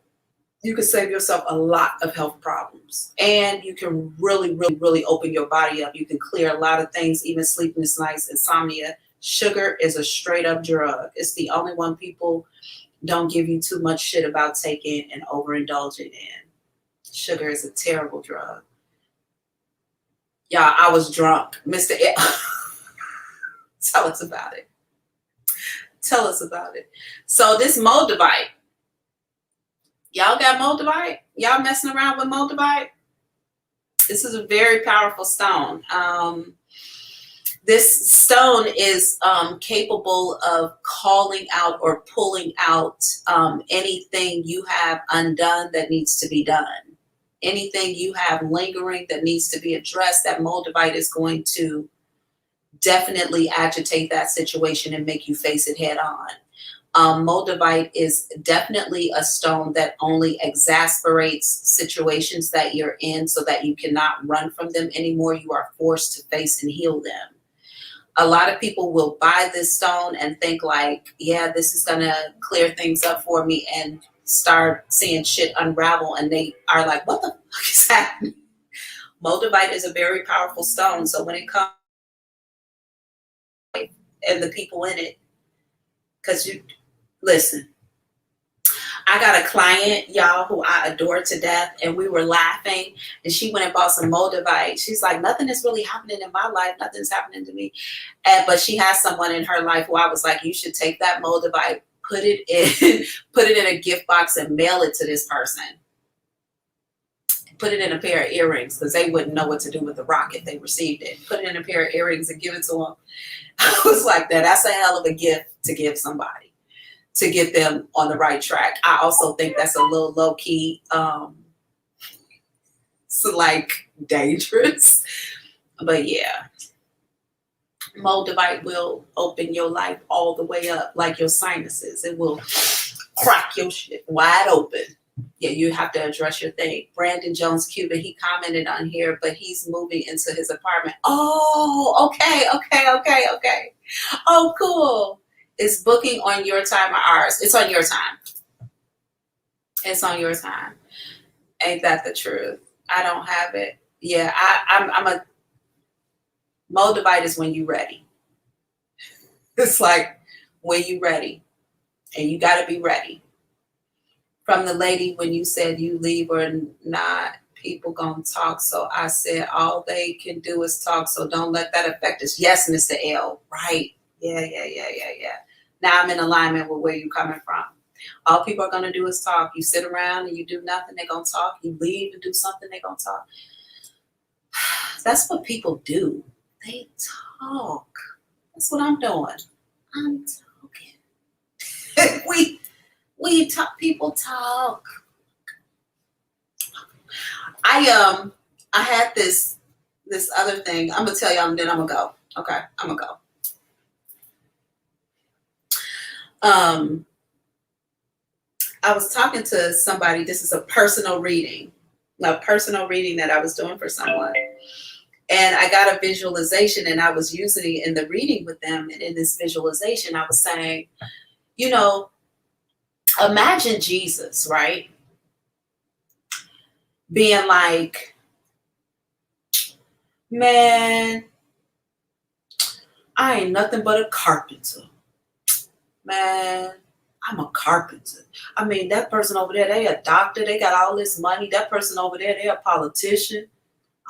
you could save yourself a lot of health problems. And you can really, really, really open your body up. You can clear a lot of things, even sleepless nights, insomnia. Sugar is a straight up drug. It's the only one people don't give you too much shit about taking and overindulging in. Sugar is a terrible drug. Y'all, I was drunk. Mr. Tell us about it. Tell us about it. So this Moldavite, y'all got Moldavite? Y'all messing around with Moldavite? This is a very powerful stone. This stone is capable of calling out or pulling out anything you have undone that needs to be done. Anything you have lingering that needs to be addressed, that Moldavite is going to definitely agitate that situation and make you face it head on. Moldavite is definitely a stone that only exasperates situations that you're in so that you cannot run from them anymore. You are forced to face and heal them. A lot of people will buy this stone and think like, yeah, this is going to clear things up for me, and start seeing shit unravel. And they are like, what the fuck is happening? Moldavite is a very powerful stone. So when it comes and the people in it, because you listen, I got a client, y'all, who I adore to death, and we were laughing, and she went and bought some Moldavite. She's like, nothing is really happening in my life. Nothing's happening to me. But she has someone in her life who I was like, you should take that Moldavite, put it in a gift box and mail it to this person. Put it in a pair of earrings, because they wouldn't know what to do with the rock if they received it. Put it in a pair of earrings and give it to them. I was like, that's a hell of a gift to give somebody, to get them on the right track. I also think that's a little low key, so like dangerous. But yeah, Moldavite will open your life all the way up, like your sinuses. It will crack your shit wide open. Yeah, you have to address your thing. Brandon Jones Cuban, he commented on here, but he's moving into his apartment. Oh, okay. Oh, cool. Is booking on your time or ours? It's on your time. It's on your time. Ain't that the truth? I don't have it. Yeah, I'm a Moldavite is when you ready. It's like when you ready, and you got to be ready. From the lady when you said you leave or not, people gonna talk. So I said all they can do is talk. So don't let that affect us. Yes, Mr. L. Right. Yeah. Now I'm in alignment with where you're coming from. All people are gonna do is talk. You sit around and you do nothing, they're gonna talk. You leave and do something, they're gonna talk. That's what people do. They talk. That's what I'm doing. I'm talking. We talk. People talk. I had this other thing. I'm gonna tell y'all, and then I'm gonna go. Okay, I'm gonna go. I was talking to somebody. This is a personal reading that I was doing for someone. And I got a visualization, and I was using it in the reading with them. And in this visualization, I was saying, imagine Jesus, right? Being like, man, I ain't nothing but a carpenter. Man, I'm a carpenter. I mean, that person over there, they a doctor. They got all this money. That person over there, they a politician.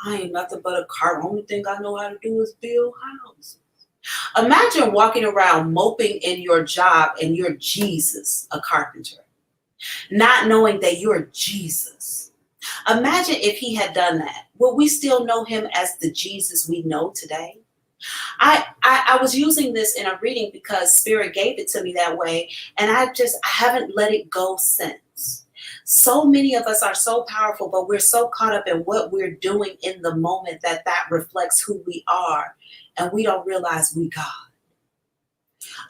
I ain't nothing but a carpenter. Only thing I know how to do is build houses. Imagine walking around moping in your job and you're Jesus, a carpenter, not knowing that you're Jesus. Imagine if he had done that. Would we still know him as the Jesus we know today? I was using this in a reading because Spirit gave it to me that way, and I haven't let it go since. So many of us are so powerful, but we're so caught up in what we're doing in the moment that reflects who we are, and we don't realize we God.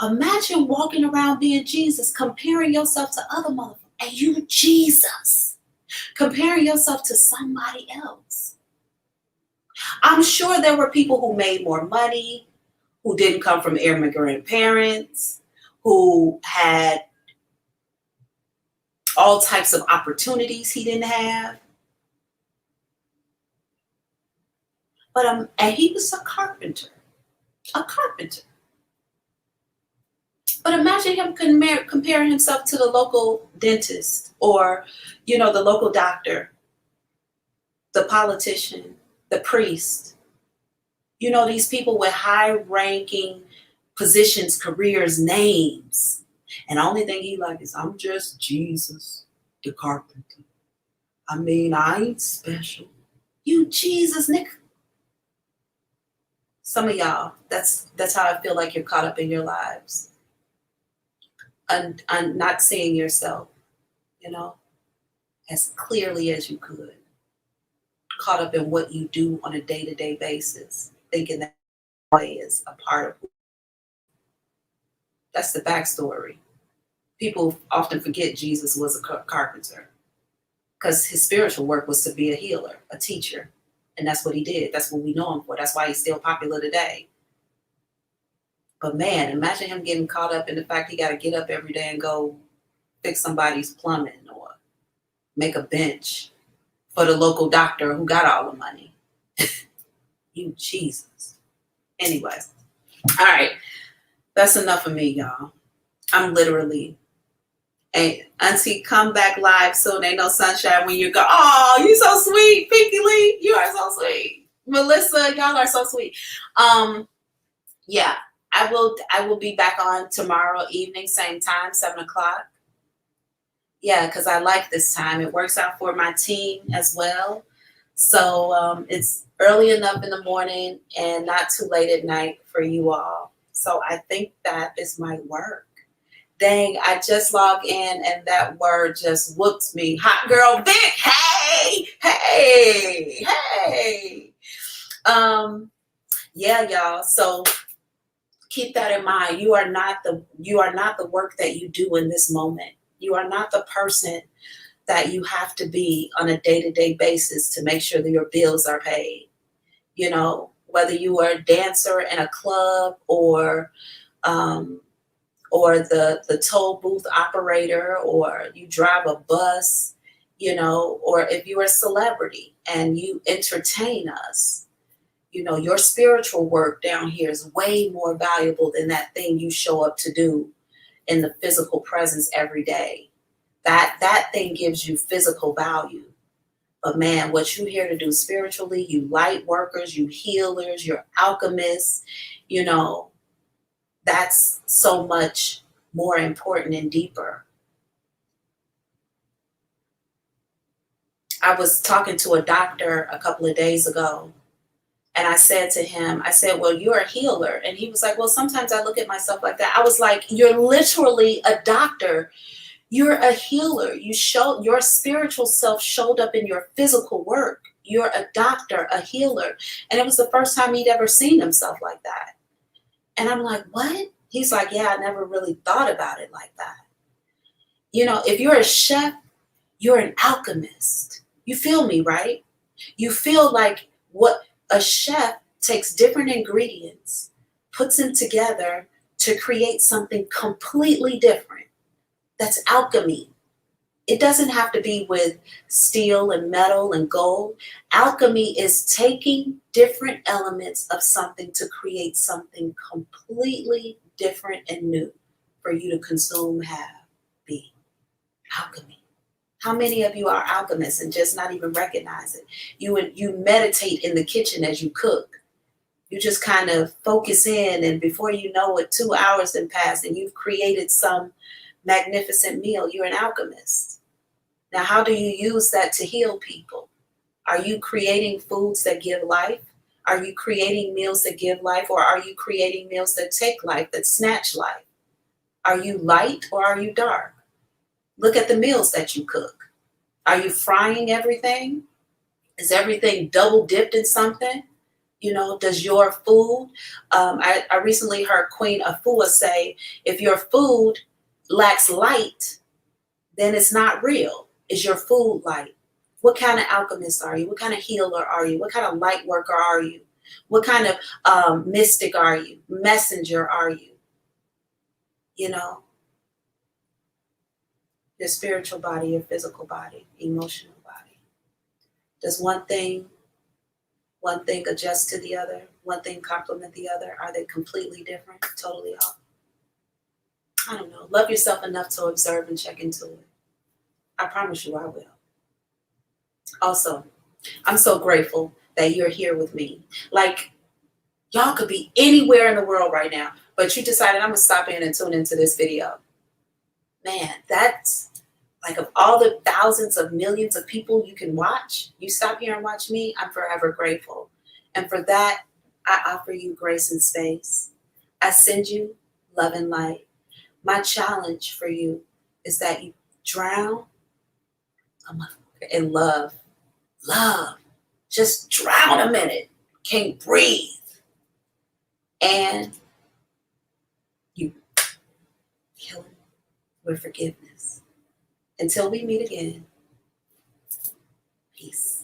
Imagine walking around being Jesus, comparing yourself to other motherfuckers, and you Jesus, comparing yourself to somebody else. I'm sure there were people who made more money, who didn't come from immigrant parents, who had all types of opportunities he didn't have. But and he was a carpenter. But imagine him comparing himself to the local dentist, or, the local doctor, the politician, the priest. These people with high-ranking positions, careers, names. And the only thing he like is, I'm just Jesus, the carpenter. I mean, I ain't special. You Jesus, nigga. Some of y'all, that's how I feel like you're caught up in your lives. And not seeing yourself, as clearly as you could. Caught up in what you do on a day-to-day basis, thinking that way is a part of. That's the backstory. People often forget Jesus was a carpenter, because his spiritual work was to be a healer, a teacher, and that's what he did. That's what we know him for. That's why he's still popular today. But man, imagine him getting caught up in the fact he got to get up every day and go fix somebody's plumbing or make a bench for the local doctor who got all the money. You Jesus. Anyway, all right, that's enough of me, y'all. I'm literally. Hey, Auntie, come back live soon. Ain't no sunshine when you go. Oh, you so sweet, Pinky Lee. You are so sweet. Melissa, y'all are so sweet. Yeah, I will be back on tomorrow evening, same time, 7:00. Yeah, because I like this time. It works out for my team as well. So it's early enough in the morning and not too late at night for you all. So I think that is my work. Dang, I just logged in and that word just whooped me. Hot girl Vic, hey, hey, hey. Yeah, y'all. So keep that in mind. You are not the work that you do in this moment. You are not the person that you have to be on a day-to-day basis to make sure that your bills are paid. You know, whether you are a dancer in a club or the toll booth operator, or you drive a bus, you know, or if you're a celebrity and you entertain us, you know, your spiritual work down here is way more valuable than that thing you show up to do in the physical presence every day. That thing gives you physical value. But man, what you're here to do spiritually, you light workers, you healers, you're alchemists, you know, that's so much more important and deeper. I was talking to a doctor a couple of days ago, and I said to him, well, you're a healer. And he was like, well, sometimes I look at myself like that. I was like, you're literally a doctor. You're a healer. Your spiritual self showed up in your physical work. You're a doctor, a healer. And it was the first time he'd ever seen himself like that. And I'm like, what? He's like, yeah, I never really thought about it like that. You know, if you're a chef, you're an alchemist. You feel me, right? You feel like what a chef takes different ingredients, puts them together to create something completely different. That's alchemy. It doesn't have to be with steel and metal and gold. Alchemy is taking different elements of something to create something completely different and new for you to consume, have, be. Alchemy. How many of you are alchemists and just not even recognize it? You meditate in the kitchen as you cook. You just kind of focus in, and before you know it, 2 hours have passed and you've created some magnificent meal. You're an alchemist. Now, how do you use that to heal people? Are you creating foods that give life? Are you creating meals that give life? Or are you creating meals that take life, that snatch life? Are you light or are you dark? Look at the meals that you cook. Are you frying everything? Is everything double dipped in something? You know, does your food, I recently heard Queen Afua say, if your food lacks light, then it's not real. Is your food light? What kind of alchemist are you? What kind of healer are you? What kind of light worker are you? What kind of mystic are you? Messenger are you? You know, your spiritual body, your physical body, emotional body. Does one thing adjust to the other? One thing complement the other? Are they completely different? Totally off? I don't know. Love yourself enough to observe and check into it. I promise you I will. Also, I'm so grateful that you're here with me. Like, y'all could be anywhere in the world right now, but you decided I'm going to stop in and tune into this video. Man, that's like, of all the thousands of millions of people you can watch, you stop here and watch me, I'm forever grateful. And for that, I offer you grace and space. I send you love and light. My challenge for you is that you drown in love. Love. Just drown a minute. Can't breathe. And you kill it with forgiveness. Until we meet again, peace.